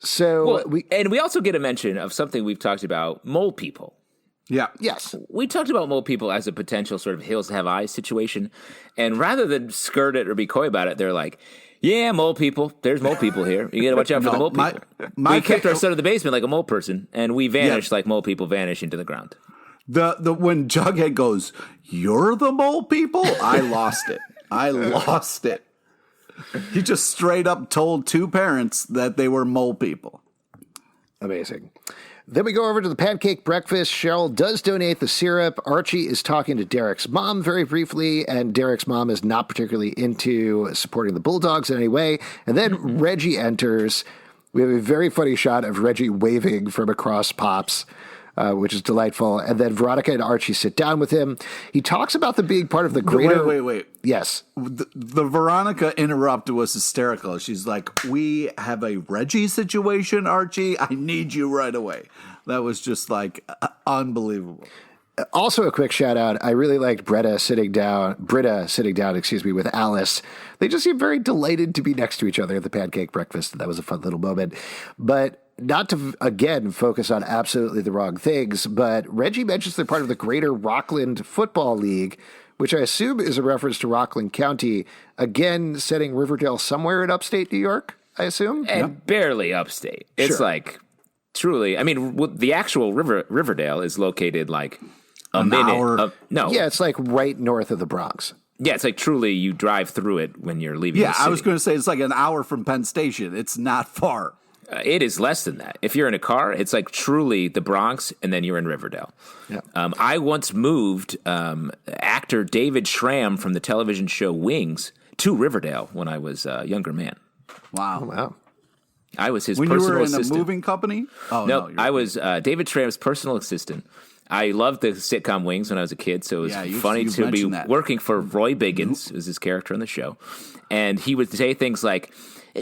So we also get a mention of something we've talked about, mole people. Yeah. Yes. We talked about mole people as a potential sort of hills have eyes situation. And rather than skirt it or be coy about it, they're like, yeah, mole people. There's mole people here. You got to watch out for the mole people. We kept our son in the basement like a mole person, and we vanished like mole people vanish into the ground. When Jughead goes, "You're the mole people," I lost it. I lost it. He just straight up told 2 parents that they were mole people. Amazing. Then we go over to the pancake breakfast. Cheryl does donate the syrup. Archie is talking to Derek's mom very briefly, and Derek's mom is not particularly into supporting the Bulldogs in any way. And then Reggie enters. We have a very funny shot of Reggie waving from across Pops, which is delightful. And then Veronica and Archie sit down with him. He talks about them being part of the greater... Wait. Yes. The Veronica interrupt was hysterical. She's like, "We have a Reggie situation, Archie. I need you right away." That was just like unbelievable. Also, a quick shout out. I really liked Britta sitting down, with Alice. They just seemed very delighted to be next to each other at the pancake breakfast. That was a fun little moment. But not to, again, focus on absolutely the wrong things, but Reggie mentions they're part of the Greater Rockland Football League, which I assume is a reference to Rockland County, again, setting Riverdale somewhere in upstate New York, I assume? And barely upstate. It's like, truly, I mean, the actual Riverdale is located like a minute. Hour. Yeah, it's like right north of the Bronx. Yeah, it's like truly you drive through it when you're leaving the city. I was going to say it's like an hour from Penn Station. It's not far. It is less than that. If you're in a car, it's like truly the Bronx, and then you're in Riverdale. Yeah. I once moved actor David Schramm from the television show Wings to Riverdale when I was a younger man. Wow. Oh, wow. I was his When personal you were in assistant. a moving company? Oh, No, I was David Schramm's personal assistant. I loved the sitcom Wings when I was a kid, so it was funny to be working for Roy Biggins, who's his character on the show. And he would say things like,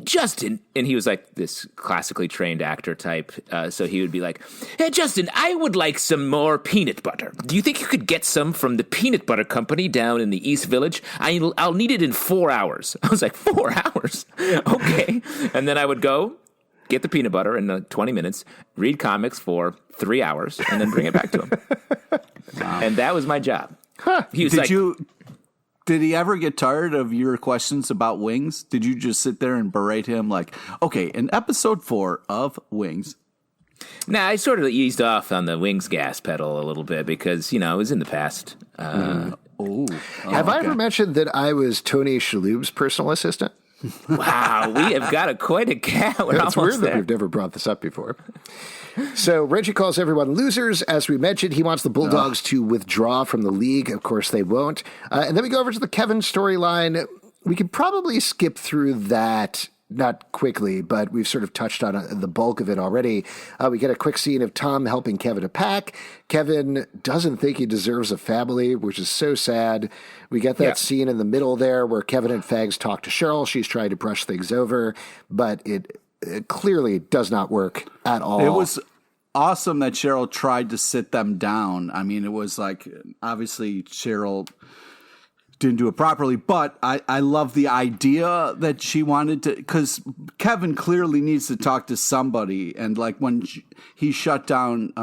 Justin, and he was like this classically trained actor type, so he would be like, hey, Justin, I would like some more peanut butter. Do you think you could get some from the peanut butter company down in the East Village? I'll need it in 4 hours. I was like, 4 hours? Okay. And then I would go get the peanut butter in 20 minutes, read comics for 3 hours, and then bring it back to him. Wow. And that was my job. Huh. He was Did he ever get tired of your questions about Wings? Did you just sit there and berate him like, okay, in episode 4 of Wings? Nah, I sort of eased off on the Wings gas pedal a little bit because, it was in the past. Have I ever mentioned that I was Tony Shalhoub's personal assistant? Wow, we have got quite a gap. It's weird that we've never brought this up before. So Reggie calls everyone losers. As we mentioned, he wants the Bulldogs to withdraw from the league. Of course, they won't. And then we go over to the Kevin storyline. We could probably skip through that, not quickly, but we've sort of touched on the bulk of it already. We get a quick scene of Tom helping Kevin to pack. Kevin doesn't think he deserves a family, which is so sad. We get that scene in the middle there where Kevin and Fangs talk to Cheryl. She's trying to brush things over, but it clearly does not work at all. It was awesome that Cheryl tried to sit them down. I mean, it was like, obviously Cheryl didn't do it properly, but I love the idea that she wanted to, because Kevin clearly needs to talk to somebody. And like when he shut down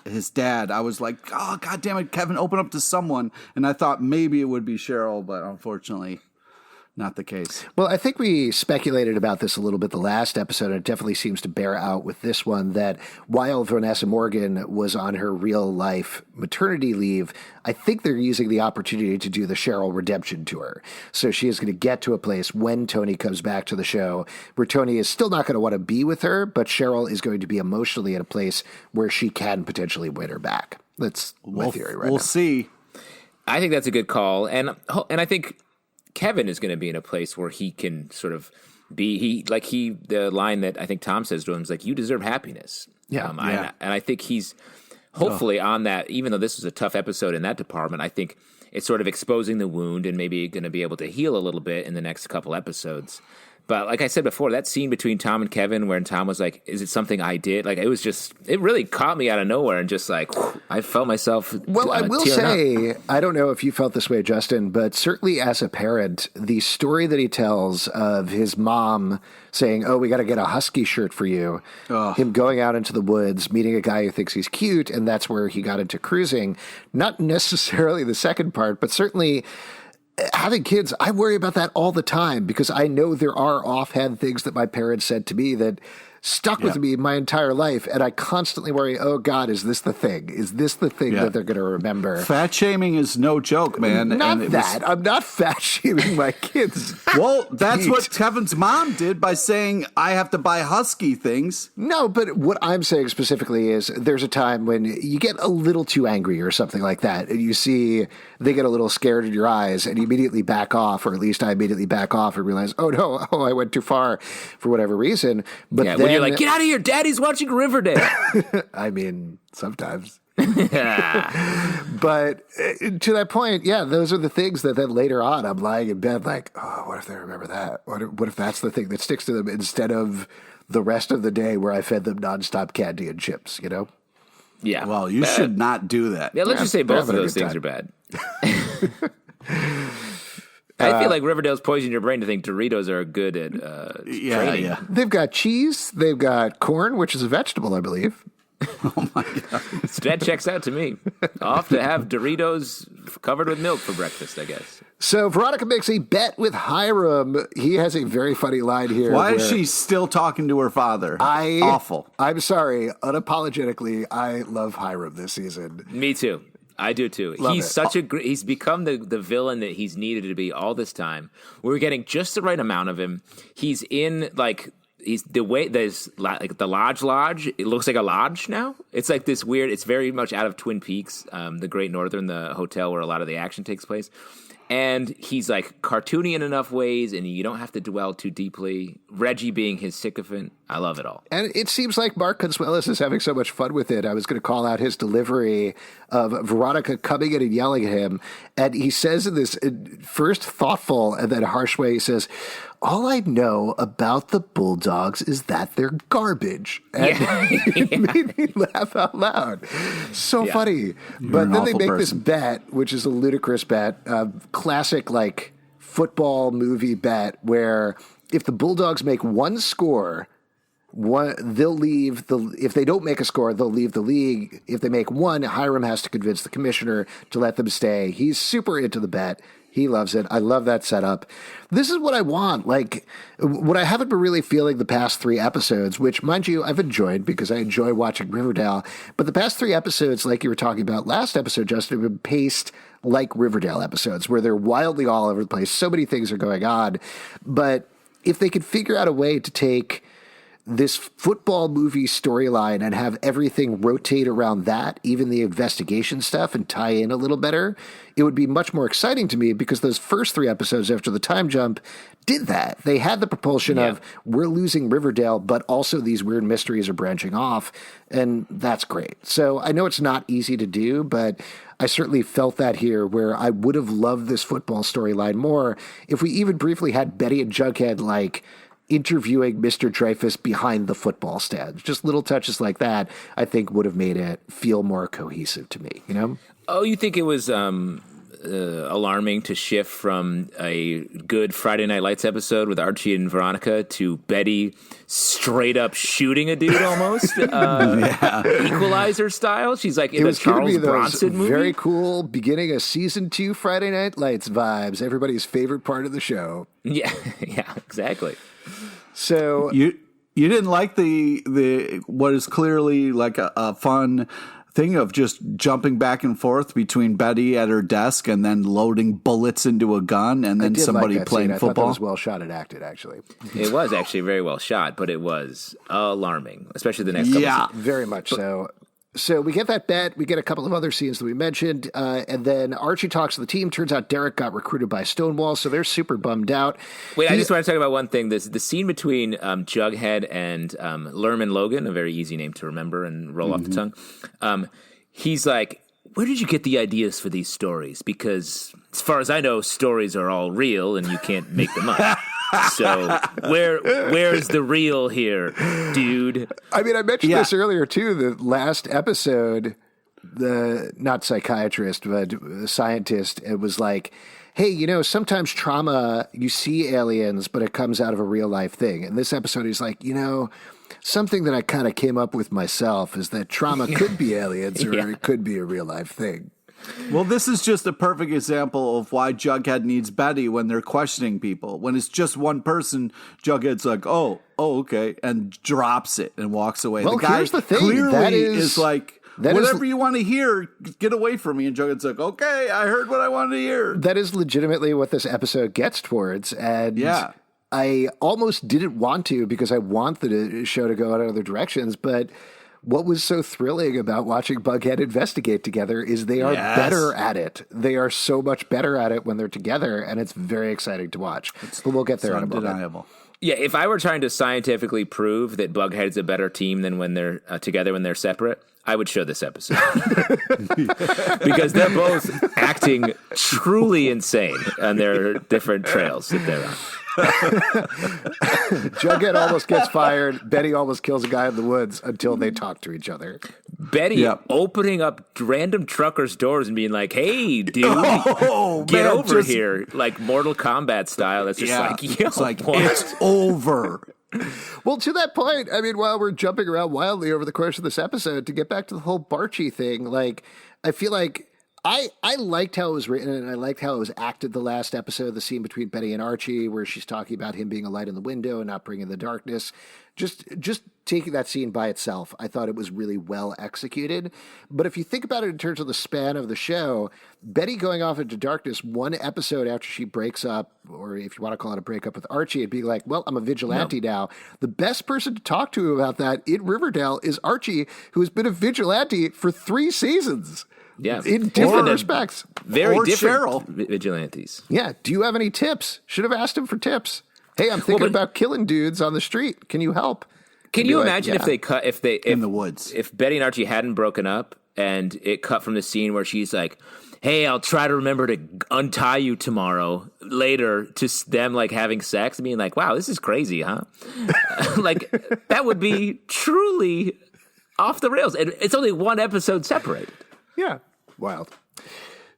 his dad, I was like, oh, God damn it, Kevin, open up to someone. And I thought maybe it would be Cheryl, but unfortunately not the case. Well, I think we speculated about this a little bit the last episode, and it definitely seems to bear out with this one, that while Vanessa Morgan was on her real-life maternity leave, I think they're using the opportunity to do the Cheryl redemption tour. So she is going to get to a place when Tony comes back to the show where Tony is still not going to want to be with her, but Cheryl is going to be emotionally at a place where she can potentially win her back. That's my theory right now. We'll see. I think that's a good call. And I think Kevin is going to be in a place where he can sort of be, the line that I think Tom says to him is like, you deserve happiness. Yeah. And I think he's hopefully on that, even though this was a tough episode in that department, I think it's sort of exposing the wound and maybe going to be able to heal a little bit in the next couple episodes. But like I said before, that scene between Tom and Kevin where Tom was like, is it something I did? Like, it really caught me out of nowhere and just like, I felt myself Well, I will say, I don't know if you felt this way, Justin, but certainly as a parent, the story that he tells of his mom saying, oh, we got to get a Husky shirt for you, him going out into the woods, meeting a guy who thinks he's cute, and that's where he got into cruising. Not necessarily the second part, but certainly having kids, I worry about that all the time because I know there are offhand things that my parents said to me that stuck with me my entire life. And I constantly worry, oh God, is this the thing? Is this the thing that they're going to remember? Fat shaming is no joke, man. Not that. I'm not fat shaming my kids. Well, that's what Kevin's mom did by saying, I have to buy Husky things. No, but what I'm saying specifically is there's a time when you get a little too angry or something like that. And you see they get a little scared in your eyes and you immediately back off, or at least I immediately back off and realize, oh no, I went too far for whatever reason. But then, when you're like, get out of here, Daddy's watching Riverdale. I mean, sometimes. But to that point, those are the things that then later on I'm lying in bed like, oh, what if they remember that? What if that's the thing that sticks to them instead of the rest of the day where I fed them nonstop candy and chips, you know? Yeah. Well, you should not do that. Yeah, let's just say both of having a those good things time. are bad. I feel like Riverdale's poisoning your brain to think Doritos are good at training. Yeah. They've got cheese. They've got corn, which is a vegetable, I believe. Oh my God. That checks out to me. I'll have to have Doritos covered with milk for breakfast, I guess. So Veronica makes a bet with Hiram. He has a very funny line here. Why is where she still talking to her father? Awful. I'm sorry. Unapologetically, I love Hiram this season. Me too. I do too. Love He's it. such a he's become the villain that he's needed to be all this time. We're getting just the right amount of him. He's in he's the way there's like the lodge. It looks like a lodge now. It's like this weird. It's very much out of Twin Peaks, the Great Northern, the hotel where a lot of the action takes place. And he's like cartoony in enough ways, and you don't have to dwell too deeply. Reggie being his sycophant, I love it all. And it seems like Mark Consuelos is having so much fun with it. I was going to call out his delivery of Veronica coming in and yelling at him. And he says in this first thoughtful and then harsh way, he says, all I know about the Bulldogs is that they're garbage. And it made me laugh out loud. So funny. But then they make this bet, which is a ludicrous bet, classic like football movie bet where if the Bulldogs make one score, they'll leave if they don't make a score, they'll leave the league. If they make one, Hiram has to convince the commissioner to let them stay. He's super into the bet. He loves it. I love that setup. This is what I want. Like, what I haven't been really feeling the past 3 episodes, which, mind you, I've enjoyed because I enjoy watching Riverdale. But the past 3 episodes, like you were talking about last episode, Justin, have been paced like Riverdale episodes, where they're wildly all over the place. So many things are going on. But if they could figure out a way to take this football movie storyline and have everything rotate around that, even the investigation stuff, and tie in a little better, it would be much more exciting to me because those first 3 episodes after the time jump did that. They had the propulsion of we're losing Riverdale, but also these weird mysteries are branching off, and that's great. So I know it's not easy to do, but I certainly felt that here where I would have loved this football storyline more if we even briefly had Betty and Jughead like interviewing Mr. Dreyfus behind the football stand. Just little touches like that, I think, would have made it feel more cohesive to me, you know? Oh, you think it was alarming to shift from a good Friday Night Lights episode with Archie and Veronica to Betty straight up shooting a dude almost? Equalizer style? She's like in a Charles Bronson movie? Very cool beginning of season 2 Friday Night Lights vibes. Everybody's favorite part of the show. Yeah, exactly. So you didn't like the what is clearly like a fun thing of just jumping back and forth between Betty at her desk and then loading bullets into a gun and then somebody playing scene. I football. thought that was well shot and acted, actually. It was actually very well shot, but it was alarming, especially the next couple scenes. Very much so. So we get that bet. We get a couple of other scenes that we mentioned. And then Archie talks to the team. Turns out Derek got recruited by Stonewall, so they're super bummed out. Wait, I just want to talk about one thing. The scene between Jughead and Lerman Logan, a very easy name to remember and roll off the tongue. He's like, where did you get the ideas for these stories? Because as far as I know, stories are all real and you can't make them up. So where's the real here, dude? I mean, I mentioned this earlier, too. The last episode, the not psychiatrist, but the scientist, it was like, hey, you know, sometimes trauma, you see aliens, but it comes out of a real life thing. And this episode, he's like, you know, something that I kind of came up with myself is that trauma could be aliens or it could be a real life thing. Well, this is just a perfect example of why Jughead needs Betty when they're questioning people. When it's just one person, Jughead's like, oh, okay, and drops it and walks away. Well, the guy here's the thing. clearly That is like, whatever you want to hear, get away from me. And Jughead's like, okay, I heard what I wanted to hear. That is legitimately what this episode gets towards. And I almost didn't want to because I want the show to go in other directions, but what was so thrilling about watching Bughead investigate together is they are better at it. They are so much better at it when they're together, and it's very exciting to watch. But we'll get there in a moment. Yeah, if I were trying to scientifically prove that Bughead's a better team than when they're together when they're separate, I would show this episode. Because they're both acting truly insane on their different trails that they're on. Jughead almost gets fired. Betty almost kills a guy in the woods until they talk to each other. Betty opening up random truckers' doors and being like, "Hey, dude, get over here!" Like Mortal Kombat style. It's just like, yo, it's like it's over. Well, to that point, I mean, while we're jumping around wildly over the course of this episode, to get back to the whole Barchie thing, like, I feel like I liked how it was written, and I liked how it was acted the last episode, the scene between Betty and Archie, where she's talking about him being a light in the window and not bringing the darkness. Just taking that scene by itself, I thought it was really well executed. But if you think about it in terms of the span of the show, Betty going off into darkness one episode after she breaks up, or if you want to call it a breakup with Archie, and being like, well, I'm a vigilante now. The best person to talk to about that in Riverdale is Archie, who has been a vigilante for 3 seasons. Yeah, in different respects. Very different Cheryl. Vigilantes. Yeah. Do you have any tips? Should have asked him for tips. Hey, I'm thinking about killing dudes on the street. Can you help? Can you imagine if they cut in the woods? If Betty and Archie hadn't broken up and it cut from the scene where she's like, "Hey, I'll try to remember to untie you tomorrow," later to them like having sex, being like, "Wow, this is crazy, huh?" Like that would be truly off the rails. And it's only one episode separated. Yeah. Wild.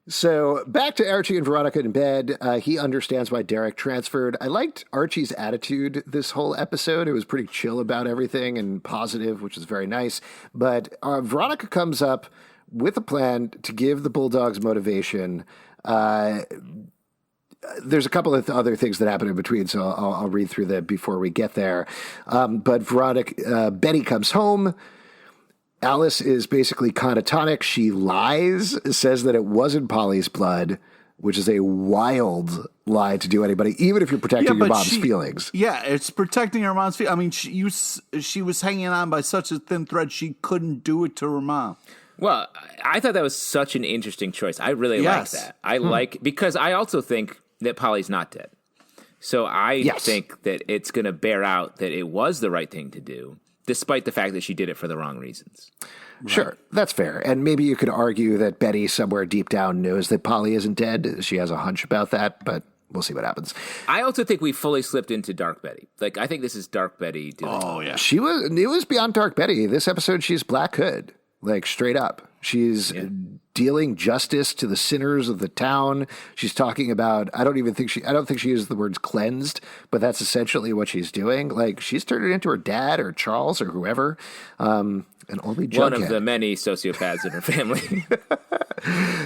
So back to Archie and Veronica in bed. He understands why Derek transferred. I liked Archie's attitude this whole episode. It was pretty chill about everything and positive, which is very nice. But Veronica comes up with a plan to give the Bulldogs motivation. There's a couple of other things that happen in between, so I'll read through them before we get there. But Betty comes home. Alice is basically catatonic. She lies, says that it wasn't Polly's blood, which is a wild lie to do anybody, even if you're protecting your mom's feelings. Yeah, it's protecting her mom's feelings. I mean, she was hanging on by such a thin thread, she couldn't do it to her mom. Well, I thought that was such an interesting choice. I really like that. Because I also think that Polly's not dead. So I think that it's going to bear out that it was the right thing to do, despite the fact that she did it for the wrong reasons. Right. Sure, that's fair. And maybe you could argue that Betty somewhere deep down knows that Polly isn't dead. She has a hunch about that, but we'll see what happens. I also think we fully slipped into Dark Betty. Like, I think this is Dark Betty doing it was beyond Dark Betty. This episode, she's Black Hood, like straight up. She's dealing justice to the sinners of the town. She's talking about, I don't think she uses the words cleansed, but that's essentially what she's doing. Like, she's turned it into her dad or Charles or whoever. And only Jughead. One of the many sociopaths in her family.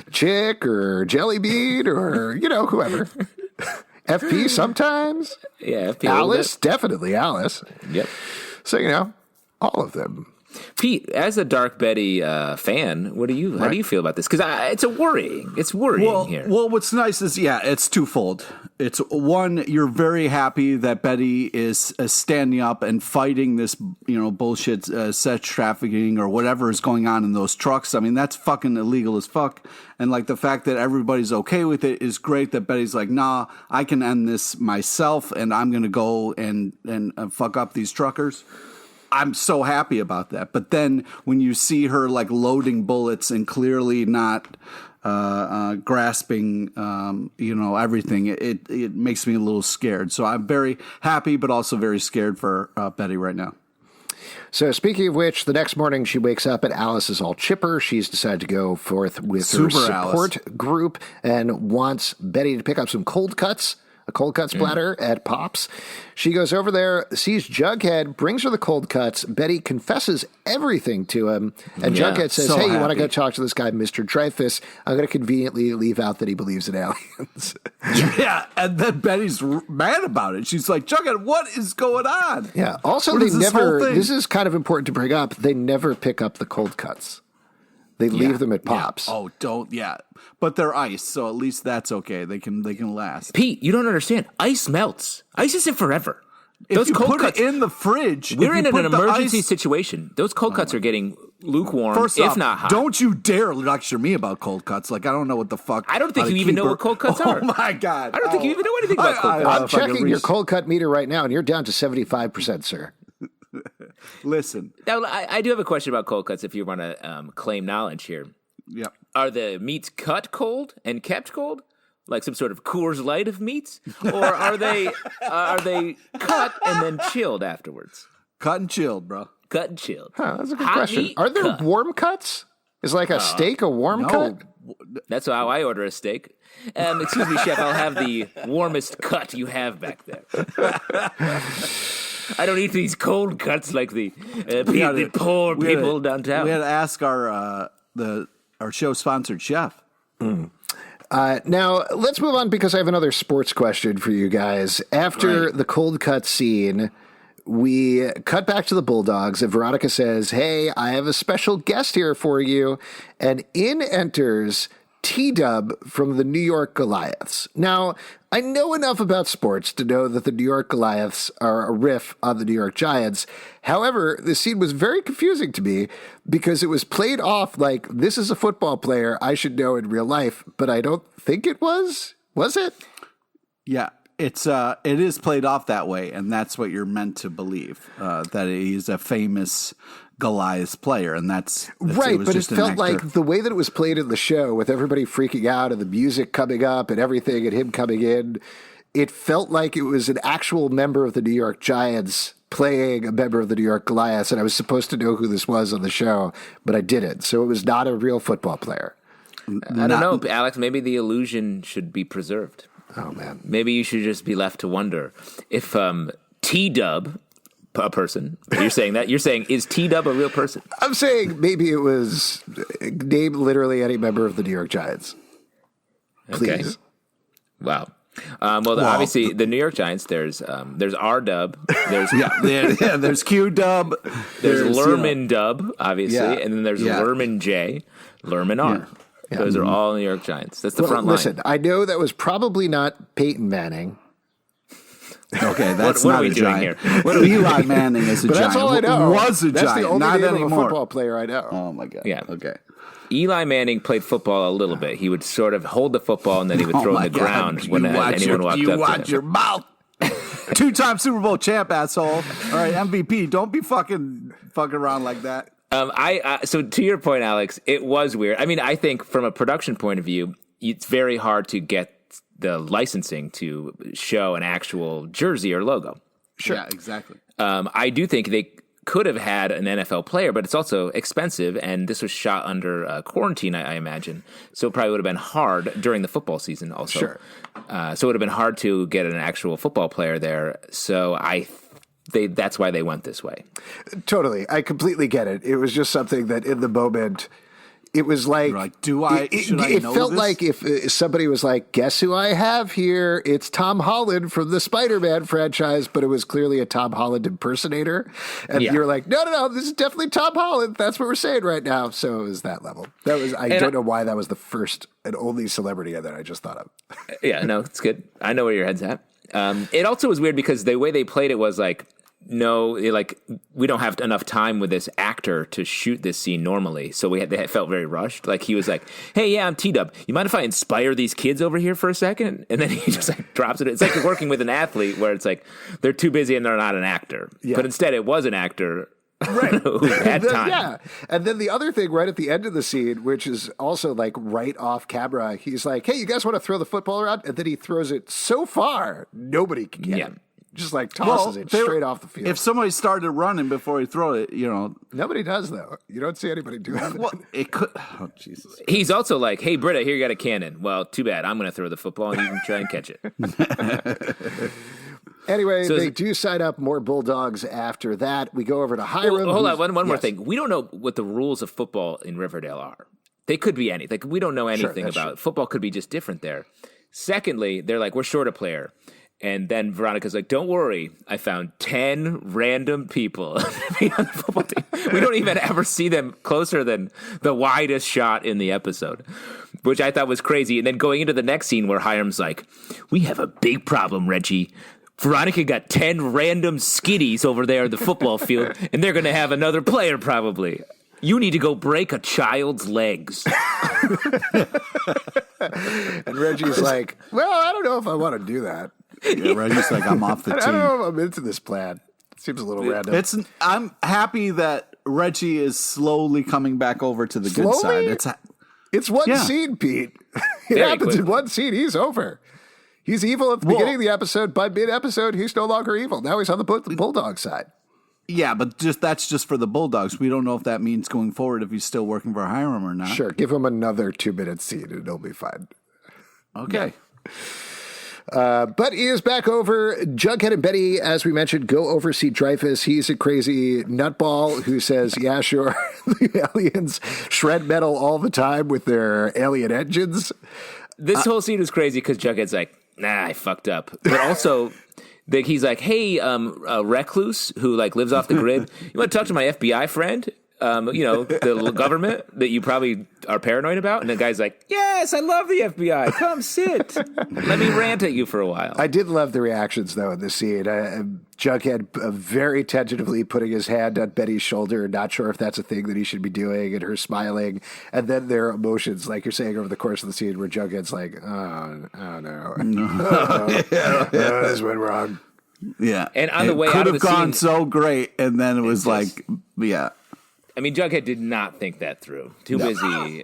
Chick or Jellybean or, whoever. FP sometimes. Yeah, FP. Alice, definitely Alice. Yep. So, all of them. Pete, as a Dark Betty fan, how do you feel about this? Because it's worrying here. Well, what's nice is, it's twofold. It's one, you're very happy that Betty is standing up and fighting this, bullshit sex trafficking or whatever is going on in those trucks. I mean, that's fucking illegal as fuck. And like the fact that everybody's okay with it is great. That Betty's like, nah, I can end this myself, and I'm gonna go and fuck up these truckers. I'm so happy about that. But then when you see her like loading bullets and clearly not grasping, everything, it makes me a little scared. So I'm very happy, but also very scared for Betty right now. So speaking of which, the next morning she wakes up and Alice is all chipper. She's decided to go forth with her support group and wants Betty to pick up some cold cuts. A cold cuts platter at Pop's. She goes over there, sees Jughead, brings her the cold cuts. Betty confesses everything to him. And Jughead says, you want to go talk to this guy, Mr. Dreyfus? I'm going to conveniently leave out that he believes in aliens. Yeah, and then Betty's mad about it. She's like, Jughead, what is going on? Yeah, also this is kind of important to bring up, they never pick up the cold cuts. They leave them at Pop's. Yeah. Oh, don't. Yeah. But they're ice, so at least that's okay. They can last. Pete, you don't understand. Ice melts. Ice isn't forever. Those cold put cuts, it in the fridge. We're in an emergency situation. Those cold cuts are getting lukewarm, if not hot. Don't you dare lecture me about cold cuts. Like, I don't know what the fuck. I don't think you even know what cold cuts are. Oh, my God. I don't think you even know anything about cold cuts. I'm checking your cold cut meter right now, and you're down to 75%, sir. Listen. Now, I do have a question about cold cuts if you want to claim knowledge here. Yeah. Are the meats cut cold and kept cold, like some sort of Coors Light of meats, or are they cut and then chilled afterwards? Cut and chilled, bro. cut and chilled. Huh, that's a good Hot question. meat, Are there cut. warm cuts? Is like a steak a warm cut? That's how I order a steak. Excuse me, chef. I'll have the warmest cut you have back there. I don't eat these cold cuts like the poor people downtown. We had to ask our show sponsored chef. Now, let's move on because I have another sports question for you guys. After the cold cut scene, we cut back to the Bulldogs, and Veronica says, "Hey, I have a special guest here for you." And in enters T-Dub from the New York Goliaths. Now, I know enough about sports to know that the New York Goliaths are a riff on the New York Giants. However, the scene was very confusing to me because it was played off like this is a football player I should know in real life, but I don't think it was. Was it? Yeah, it is played off that way, and that's what you're meant to believe, that he's a famous Goliath player, and that's right. But it felt actor. like the way that it was played in the show, with everybody freaking out and the music coming up and everything, and him coming in, it felt like it was an actual member of the New York Giants playing a member of the New York Goliaths, and I was supposed to know who this was on the show, but I didn't. So it was not a real football player. I don't know, Alex. Maybe the illusion should be preserved. Oh man, maybe you should just be left to wonder if T-Dub. A person. You're saying that? You're saying, is T-Dub a real person? I'm saying maybe it was named literally any member of the New York Giants. Please. Okay. Wow. Obviously, the New York Giants, there's R-Dub. There's there's Q-Dub. There's Lerman Dub, obviously. And then there's Lerman J, Lerman R. Yeah. Those are all New York Giants. That's the front line. Listen, I know that was probably not Peyton Manning. Okay, that's what not are we a doing giant. here? Eli Manning is a but giant. That's all I know. Was a that's giant. The only not name anymore. Of a football player I know. Oh my god. Yeah. Okay. Eli Manning played football a little bit. He would sort of hold the football and then he would throw it on the ground when anyone walked up to him. You watch your mouth. 2-time Super Bowl champ, asshole. All right, MVP. Don't be fucking around like that. So to your point, Alex, it was weird. I mean, I think from a production point of view, it's very hard to get the licensing to show an actual jersey or logo. Sure. Yeah, exactly. I do think they could have had an NFL player, but it's also expensive, and this was shot under quarantine, I imagine. So it probably would have been hard during the football season also. Sure. So it would have been hard to get an actual football player there. So that's why they went this way. Totally. I completely get it. It was just something that in the moment... It was like, should I it know felt this? like if somebody was like, guess who I have here? It's Tom Holland from the Spider-Man franchise, but it was clearly a Tom Holland impersonator. And you're like, no, this is definitely Tom Holland. That's what we're saying right now. So it was that level. I don't know why that was the first and only celebrity that I just thought of. Yeah, no, it's good. I know where your head's at. It also was weird because the way they played it was like, no, we don't have enough time with this actor to shoot this scene normally. So they felt very rushed. Like he was like, hey, yeah, I'm T-Dub. You mind if I inspire these kids over here for a second? And then he just like drops it. It's like you're working with an athlete where it's like they're too busy and they're not an actor. Yeah. But instead it was an actor who had time. Yeah. And then the other thing right at the end of the scene, which is also like right off camera, he's like, hey, you guys want to throw the football around? And then he throws it so far, nobody can get him. Just like tosses it straight off the field. If somebody started running before he throw it, Nobody does, though. You don't see anybody do that. Well, it could. Oh, Jesus. He's also like, hey, Britta, here you got a cannon. Well, too bad. I'm going to throw the football and you can try and catch it. Anyway, they do sign up more Bulldogs after that. We go over to Hiram. Hold on, one more thing. We don't know what the rules of football in Riverdale are. They could be anything. Like, we don't know anything about it. Football could be just different there. Secondly, they're like, we're short a player. And then Veronica's like, don't worry, I found 10 random people on the football team. We don't even ever see them closer than the widest shot in the episode, which I thought was crazy. And then going into the next scene where Hiram's like, we have a big problem, Reggie. Veronica got 10 random skitties over there in the football field, and they're going to have another player probably. You need to go break a child's legs. And Reggie's like, well, I don't know if I want to do that. Yeah, Reggie's like, I'm off the team. I don't know if I'm into this plan. Seems a little random. I'm happy that Reggie is slowly coming back over to the good side. It's one scene, Pete. It happens in one scene. He's over. He's evil at the beginning of the episode. By mid-episode, he's no longer evil. Now he's on the Bulldog side. Yeah, but that's just for the Bulldogs. We don't know if that means going forward if he's still working for Hiram or not. Sure, give him another 2-minute scene and it'll be fine. Okay. But he is back over. Jughead and Betty, as we mentioned, go oversee Dreyfus. He's a crazy nutball who says, yeah, sure, the aliens shred metal all the time with their alien engines. This whole scene is crazy because Jughead's like, nah, I fucked up. But also, he's like, hey, a recluse who like lives off the grid, you want to talk to my FBI friend? The government that you probably are paranoid about? And the guy's like, yes, I love the FBI. Come sit. Let me rant at you for a while. I did love the reactions, though, in this scene. Jughead very tentatively putting his hand on Betty's shoulder, not sure if that's a thing that he should be doing, and her smiling. And then their emotions, like you're saying, over the course of the scene, where Jughead's like, oh no. This went wrong. Yeah. And on the way out of the scene, could have gone scene, so great, and then it was like, yeah. I mean, Jughead did not think that through. Too busy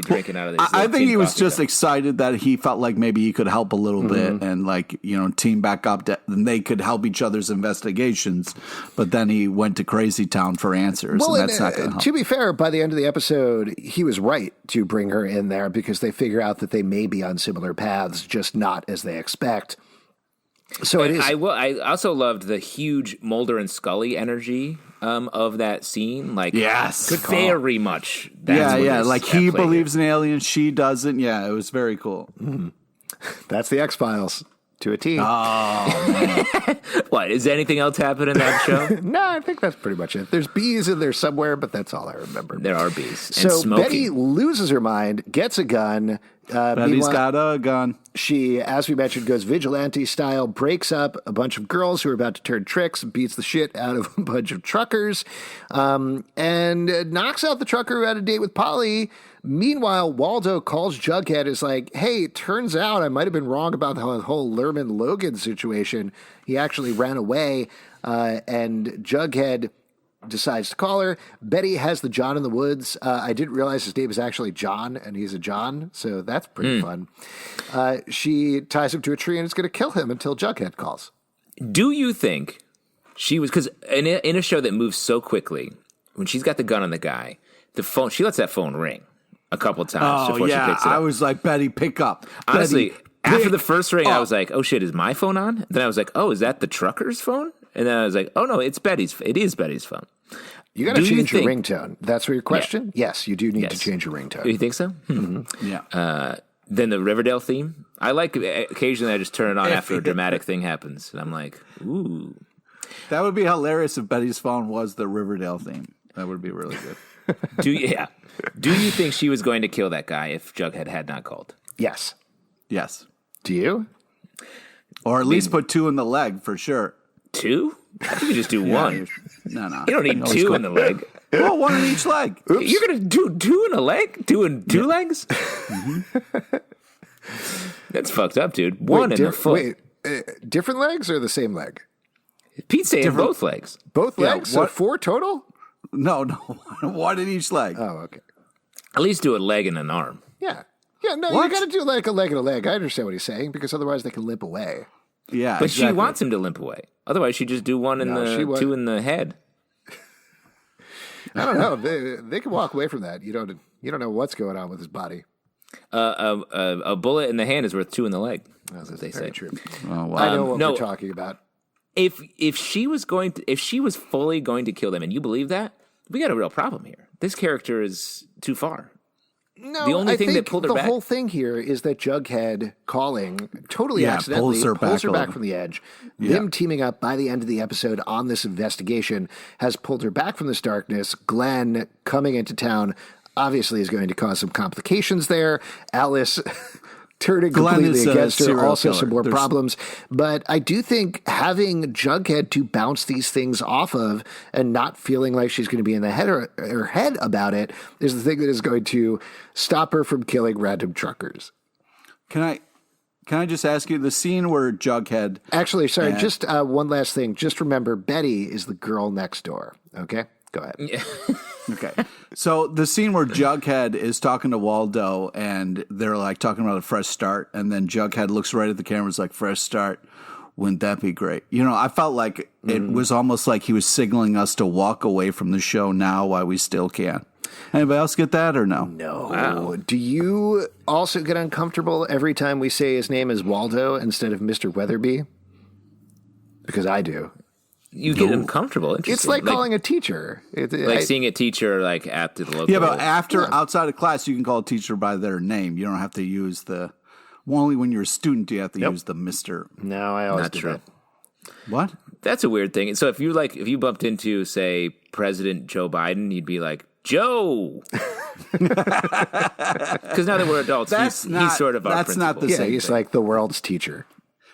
drinking out of this. I think he was just excited that he felt like maybe he could help a little bit and team back up and they could help each other's investigations. But then he went to Crazy Town for answers, and that's not going to help. To be fair, by the end of the episode, he was right to bring her in there because they figure out that they may be on similar paths, just not as they expect. So it is. I also loved the huge Mulder and Scully energy of that scene. Like, yes, very much. Like he believes in aliens, she doesn't. Yeah, it was very cool. Mm-hmm. That's the X-Files to a T. Oh, man. What, is anything else happen in that show? No, I think that's pretty much it. There's bees in there somewhere, but that's all I remember. There are bees. So and smoking. Betty loses her mind, gets a gun. Betty's got a gun. She, as we mentioned, goes vigilante style, breaks up a bunch of girls who are about to turn tricks, beats the shit out of a bunch of truckers, and knocks out the trucker who had a date with Polly. Meanwhile, Waldo calls Jughead, is like, hey, turns out I might have been wrong about the whole Lerman Logan situation. He actually ran away, and Jughead decides to call her. Betty has the John in the Woods. I didn't realize his name is actually John, and he's a John, so that's pretty fun. She ties him to a tree and is going to kill him until Jughead calls. Do you think she was, because in a show that moves so quickly, when she's got the gun on the guy, she lets that phone ring a couple times before she picks it up. I was like, Betty, pick up. Honestly, Betty, after the first ring, I was like, oh shit, is my phone on? Then I was like, oh, is that the trucker's phone? And then I was like, oh no, it's Betty's. It is Betty's phone. You got to change your ringtone. That's your question? Yeah. Yes, you do need to change your ringtone. You think so? Mm-hmm. Yeah. Then the Riverdale theme. I like, occasionally I just turn it on after a dramatic thing happens. And I'm like, ooh. That would be hilarious if Betty's phone was the Riverdale theme. That would be really good. Do you think she was going to kill that guy if Jughead had not called? Yes. Yes. Do you? Or at least put 2 in the leg for sure. 2? I think you just do 1. No. You don't need 2 in the leg. Well, 1 in each leg. Oops. You're going to do 2 in a leg? 2 in 2 legs? Mm-hmm. That's fucked up, dude. 1 in the foot. Wait, different legs or the same leg? Pete's saying both legs. Both legs? So 4 total? No. 1 in each leg. Oh, okay. At least do a leg and an arm. Yeah. Yeah, no, you got to do like a leg and a leg. I understand what he's saying because otherwise they can limp away. Yeah, but exactly. She wants him to limp away. Otherwise, she'd just do 1 in the 2 in the head. I don't know. They can walk away from that. You don't know what's going on with his body. A bullet in the hand is worth 2 in the leg. That's what they say. True. Oh, wow. I know what we're talking about. If she was fully going to kill them, and you believe that, we got a real problem here. This character is too far. No, the only I thing think that pulled her the back. whole thing here is that Jughead calling totally accidentally pulls her back from the edge. Yeah. Them teaming up by the end of the episode on this investigation has pulled her back from this darkness. Glenn coming into town obviously is going to cause some complications there. Alice turning completely against her, also some more problems. But I do think having Jughead to bounce these things off of and not feeling like she's going to be in her head about it is the thing that is going to stop her from killing random truckers. Can I just ask you, the scene where Jughead... Actually, sorry, just one last thing. Just remember, Betty is the girl next door. Okay? Go ahead. Yeah. Okay. So the scene where Jughead is talking to Waldo and they're like talking about a fresh start, and then Jughead looks right at the camera and is like, fresh start. Wouldn't that be great? You know, I felt like it was almost like he was signaling us to walk away from the show now while we still can. Anybody else get that or no? No. Wow. Do you also get uncomfortable every time we say his name is Waldo instead of Mr. Weatherby? Because I do. You get uncomfortable. It's like calling a teacher. Seeing a teacher like at the local. Yeah, but outside of class, you can call a teacher by their name. You don't have to use the. Well, only when you're a student do you have to use the Mr. No, I always Not do true. that. What? That's a weird thing. So if you bumped into, say, President Joe Biden, you'd be like, Joe. Because now that we're adults, he's sort of our That's not principal. the Yeah, same he's thing. like the world's teacher.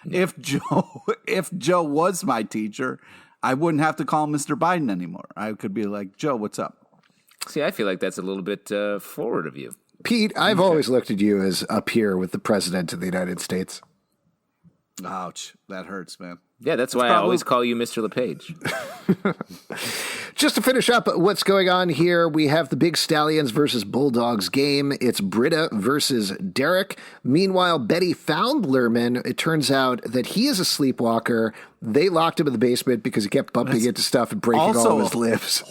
If Joe was my teacher, I wouldn't have to call him Mr. Biden anymore. I could be like, Joe, what's up? See, I feel like that's a little bit forward of you. Pete, I've always looked at you as up here with the President of the United States. Ouch. That hurts, man. Yeah, that's why I always call you Mr. LePage. Just to finish up what's going on here, we have the Big Stallions versus Bulldogs game. It's Britta versus Derek. Meanwhile, Betty found Lerman. It turns out that he is a sleepwalker. They locked him in the basement because he kept bumping into stuff and breaking all of his limbs.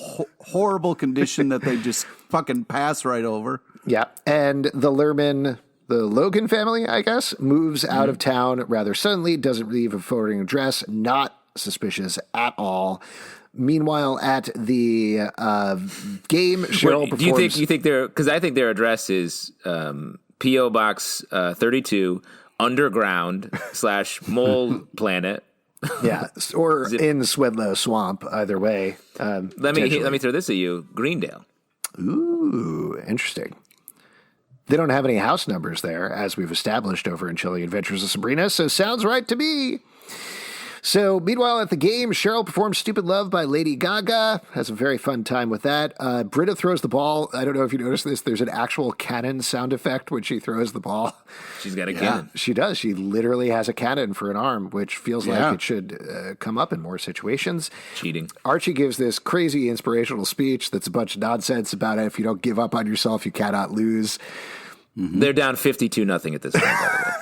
Horrible condition that they just fucking pass right over. Yeah, and the Logan family, I guess, moves out of town rather suddenly, doesn't leave a forwarding address, not suspicious at all. Meanwhile, at the game, Cheryl performs... Do you think because I think their address is P.O. Box 32, underground / mole planet. Yeah, or in Swedlow Swamp, either way. Let me throw this at you, Greendale. Ooh, interesting. They don't have any house numbers there, as we've established over in Chilling Adventures of Sabrina, so sounds right to me. So, meanwhile, at the game, Cheryl performs Stupid Love by Lady Gaga. Has a very fun time with that. Britta throws the ball. I don't know if you noticed this. There's an actual cannon sound effect when she throws the ball. She's got a cannon. She does. She literally has a cannon for an arm, which feels like it should come up in more situations. Cheating. Archie gives this crazy inspirational speech that's a bunch of nonsense about if you don't give up on yourself, you cannot lose. Mm-hmm. They're down 52-0 at this point, by the way.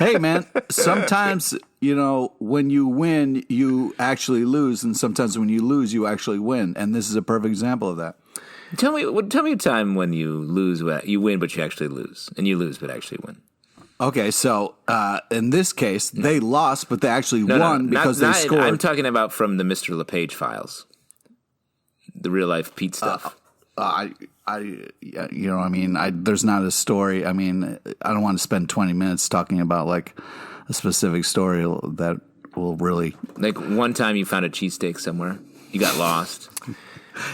Hey, man, sometimes, when you win, you actually lose. And sometimes when you lose, you actually win. And this is a perfect example of that. Tell me a time when you win, but you actually lose. And you lose, but actually win. Okay, so in this case, they lost, but they actually won because they scored. I'm talking about from the Mr. LePage files. The real life Pete stuff. There's not a story. I mean, I don't want to spend 20 minutes talking about like a specific story that will really. Like one time you found a cheesesteak somewhere, you got lost.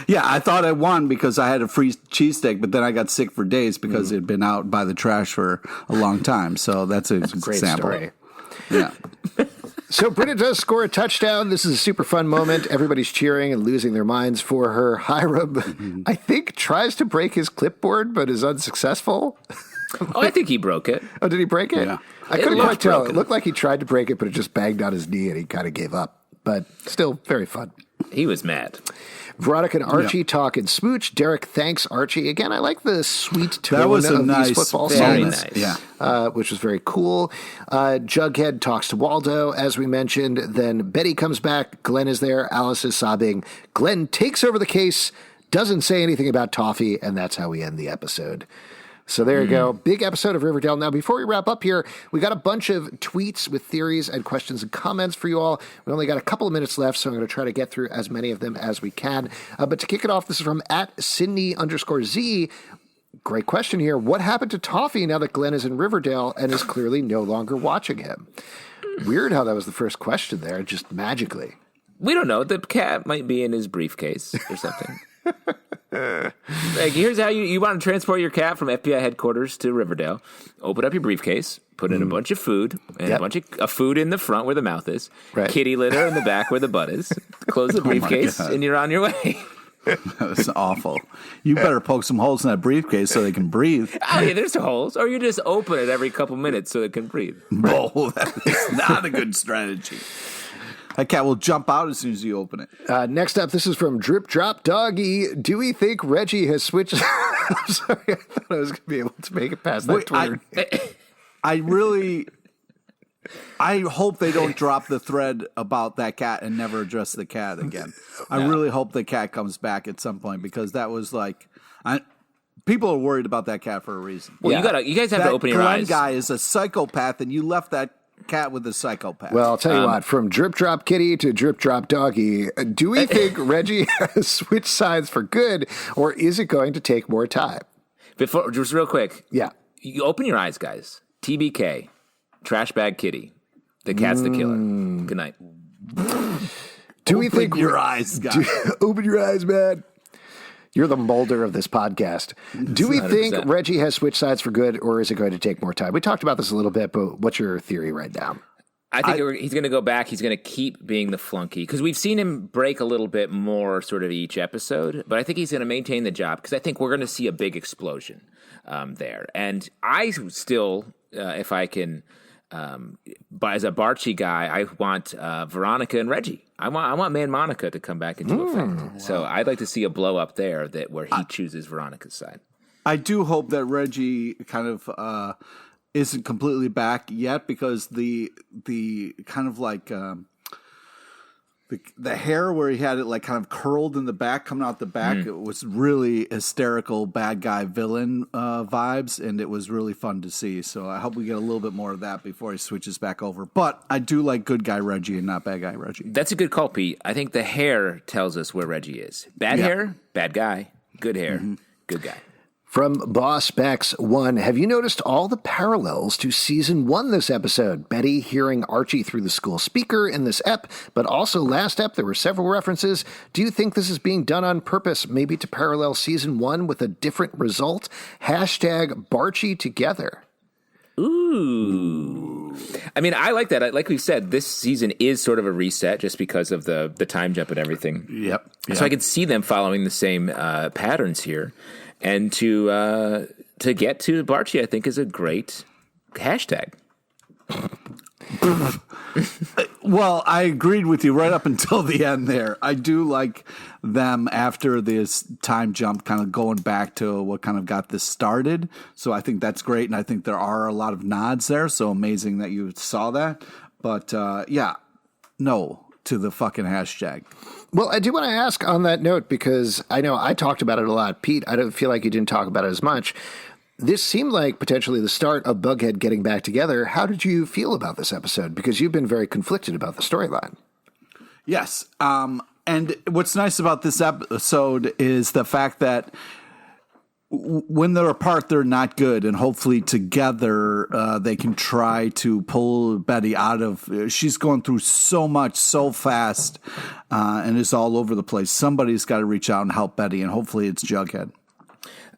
Yeah, I thought I won because I had a free cheesesteak, but then I got sick for days because it had been out by the trash for a long time. So that's a Great example. story. Yeah. So Britta does score a touchdown. This is a super fun moment. Everybody's cheering and losing their minds for her. Hiram, I think, tries to break his clipboard, but is unsuccessful. Oh, I think he broke it. Oh, did he break it? Yeah. I couldn't quite tell. It looked like he tried to break it, but it just banged on his knee and he kind of gave up. But still very fun. He was mad. Veronica and Archie talk and smooch. Derek thanks Archie. Again, I like the sweet tone That was a of nice, these football very songs. nice. Yeah. Which was very cool. Jughead talks to Waldo, as we mentioned. Then Betty comes back. Glenn is there. Alice is sobbing. Glenn takes over the case, doesn't say anything about Toffee, and that's how we end the episode. So there you go. Big episode of Riverdale. Now, before we wrap up here, we got a bunch of tweets with theories and questions and comments for you all. We only got a couple of minutes left, so I'm going to try to get through as many of them as we can. But to kick it off, this is from @Sydney_Z. Great question here. What happened to Toffee now that Glenn is in Riverdale and is clearly no longer watching him? Weird how that was the first question there, just magically. We don't know. The cat might be in his briefcase or something. Like, here's how you want to transport your cat from FBI headquarters to Riverdale. Open up your briefcase, put in a bunch of food, and a bunch of food in the front where the mouth is, kitty litter in the back where the butt is. Close the briefcase, and you're on your way. That's awful. You better poke some holes in that briefcase so they can breathe. Oh, yeah, there's holes. Or you just open it every couple minutes so it can breathe. Oh, that is not a good strategy. That cat will jump out as soon as you open it. Next up, this is from Drip Drop Doggy. Do we think Reggie has switched? I'm sorry, I thought I was going to be able to make it past that Twitter. I really, I hope they don't drop the thread about that cat and never address the cat again. I really hope the cat comes back at some point, because that was like, people are worried about that cat for a reason. Well, you guys have to open your Glenn eyes. Guy is a psychopath, and you left that cat with a psychopath. Well, I'll tell you what, from Drip Drop Kitty to Drip Drop Doggy, do we think Reggie has switched sides for good, or is it going to take more time? Before, just real quick. Yeah. You open your eyes, guys. TBK, Trash Bag Kitty. The cat's the killer. Good night. Do we think your eyes, guys? Open your eyes, man. You're the Mulder of this podcast. Do we 100%. think Reggie has switched sides for good, or is it going to take more time? We talked about this a little bit, but what's your theory right now? I think he's going to go back. He's going to keep being the flunky, because we've seen him break a little bit more sort of each episode. But I think he's going to maintain the job, because I think we're going to see a big explosion there. And I still, if I can, as a Barchi guy, I want Veronica and Reggie. I want Man Monica to come back into effect. Wow. So I'd like to see a blow up there where he chooses Veronica's side. I do hope that Reggie kind of isn't completely back yet, because the kind of like the hair where he had it like kind of curled in the back, coming out the back, it was really hysterical bad guy villain vibes, and it was really fun to see. So I hope we get a little bit more of that before he switches back over. But I do like good guy Reggie and not bad guy Reggie. That's a good call, Pete. I think the hair tells us where Reggie is. Bad hair, bad guy. Good hair, good guy. From Boss Bex 1, have you noticed all the parallels to season 1 this episode? Betty hearing Archie through the school speaker in this ep, but also last ep there were several references. Do you think this is being done on purpose, maybe to parallel season 1 with a different result? Hashtag Barchie together. Ooh. I mean, I like that. Like we said, this season is sort of a reset just because of the time jump and everything. Yep. So I could see them following the same patterns here. And to get to Barchi, I think, is a great hashtag. Well, I agreed with you right up until the end there. I do like them after this time jump kind of going back to what kind of got this started. So I think that's great. And I think there are a lot of nods there. So amazing that you saw that. But no to the fucking hashtag. Well, I do want to ask on that note, because I know I talked about it a lot. Pete, I don't feel like you didn't talk about it as much. This seemed like potentially the start of Bughead getting back together. How did you feel about this episode? Because you've been very conflicted about the storyline. Yes. And what's nice about this episode is the fact that when they're apart, they're not good, and hopefully together they can try to pull Betty out of. She's going through so much so fast, and is all over the place. Somebody's got to reach out and help Betty, and hopefully it's Jughead.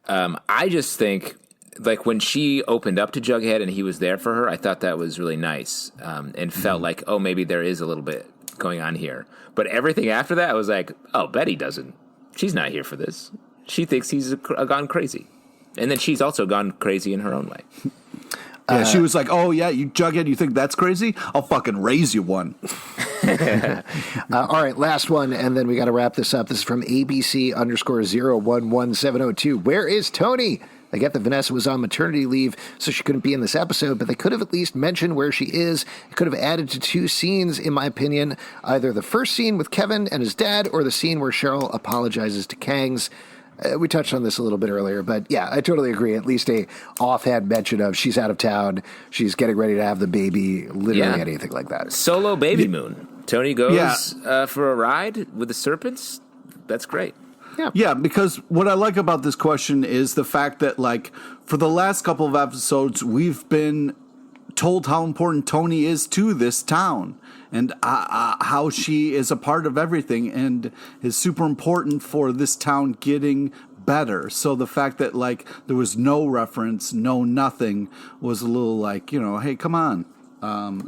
I just think, like, when she opened up to Jughead and he was there for her, I thought that was really nice, and felt like, oh, maybe there is a little bit going on here. But everything after that, I was like, oh, Betty doesn't. She's not here for this. She thinks he's gone crazy. And then she's also gone crazy in her own way. Yeah, she was like, oh, yeah, you Jughead, you think that's crazy? I'll fucking raise you one. All right, last one, and then we got to wrap this up. This is from ABC_011702. Where is Tony? I get that Vanessa was on maternity leave, so she couldn't be in this episode, but they could have at least mentioned where she is. It could have added to 2 scenes, in my opinion. Either the first scene with Kevin and his dad, or the scene where Cheryl apologizes to Kangs. We touched on this a little bit earlier, but yeah, I totally agree. At least a offhand mention of she's out of town, she's getting ready to have the baby, literally anything like that. Solo baby moon. Tony goes for a ride with the serpents. That's great. Yeah, because what I like about this question is the fact that, like, for the last couple of episodes, we've been told how important Tony is to this town, and how she is a part of everything and is super important for this town getting better. So the fact that, like, there was no reference, no nothing, was a little like, hey, come on.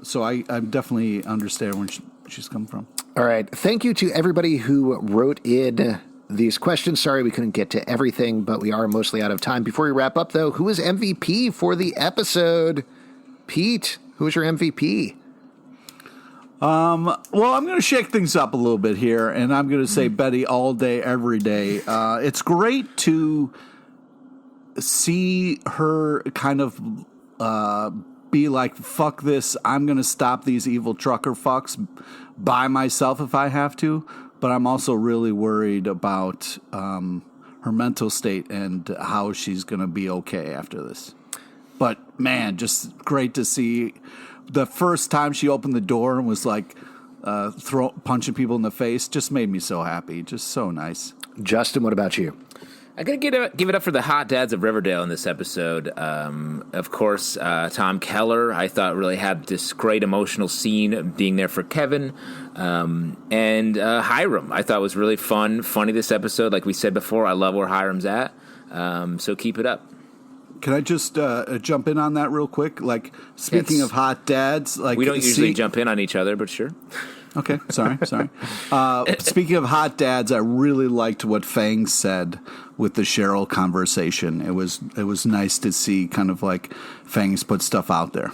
So I definitely understand where she's come from. All right. Thank you to everybody who wrote in these questions. Sorry we couldn't get to everything, but we are mostly out of time. Before we wrap up, though, who is MVP for the episode? Pete, who is your MVP? Well, I'm going to shake things up a little bit here, and I'm going to say Betty all day, every day. It's great to see her kind of be like, fuck this, I'm going to stop these evil trucker fucks by myself if I have to. But I'm also really worried about her mental state and how she's going to be okay after this. But, man, just great to see. The first time she opened the door and was like punching people in the face just made me so happy. Just so nice. Justin, what about you? I gotta give it up for the hot dads of Riverdale in this episode. Of course, Tom Keller, I thought really had this great emotional scene of being there for Kevin. And Hiram, I thought was really funny this episode. Like we said before, I love where Hiram's at. So keep it up. Can I just jump in on that real quick? Like, speaking of hot dads, like we don't usually jump in on each other, but sure. Okay, sorry. Speaking of hot dads, I really liked what Fangs said with the Cheryl conversation. It was nice to see kind of like Fangs put stuff out there.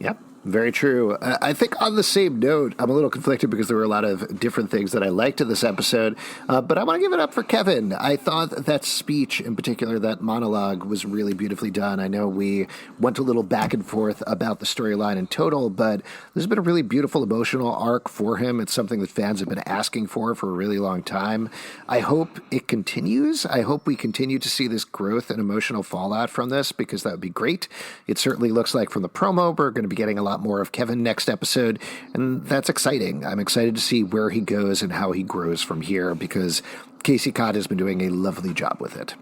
Yep. Very true. I think on the same note, I'm a little conflicted because there were a lot of different things that I liked in this episode, but I want to give it up for Kevin. I thought that speech, in particular, that monologue, was really beautifully done. I know we went a little back and forth about the storyline in total, but there's been a really beautiful emotional arc for him. It's something that fans have been asking for a really long time. I hope it continues. I hope we continue to see this growth and emotional fallout from this, because that would be great. It certainly looks like from the promo, we're going to be getting a lot more of Kevin next episode, and that's exciting. I'm excited to see where he goes and how he grows from here, because Casey Cott has been doing a lovely job with it.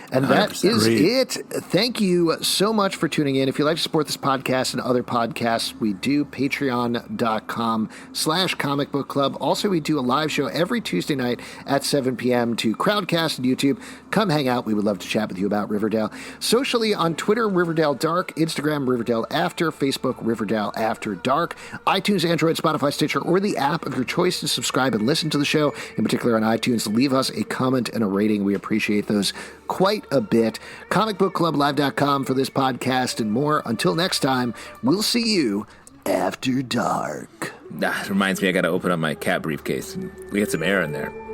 And that is it. Thank you so much for tuning in. If you'd like to support this podcast and other podcasts, we do patreon.com/comic book club. Also, we do a live show every Tuesday night at 7 p.m. to Crowdcast and YouTube. Come hang out. We would love to chat with you about Riverdale. Socially on Twitter, Riverdale Dark, Instagram, Riverdale After, Facebook, Riverdale After Dark, iTunes, Android, Spotify, Stitcher, or the app of your choice to subscribe and listen to the show. In particular on iTunes, leave us a comment and a rating. We appreciate those quite a bit. comicbookclublive.com for this podcast and more. Until next time, we'll see you after dark. Reminds me, I got to open up my cat briefcase. We had some air in there.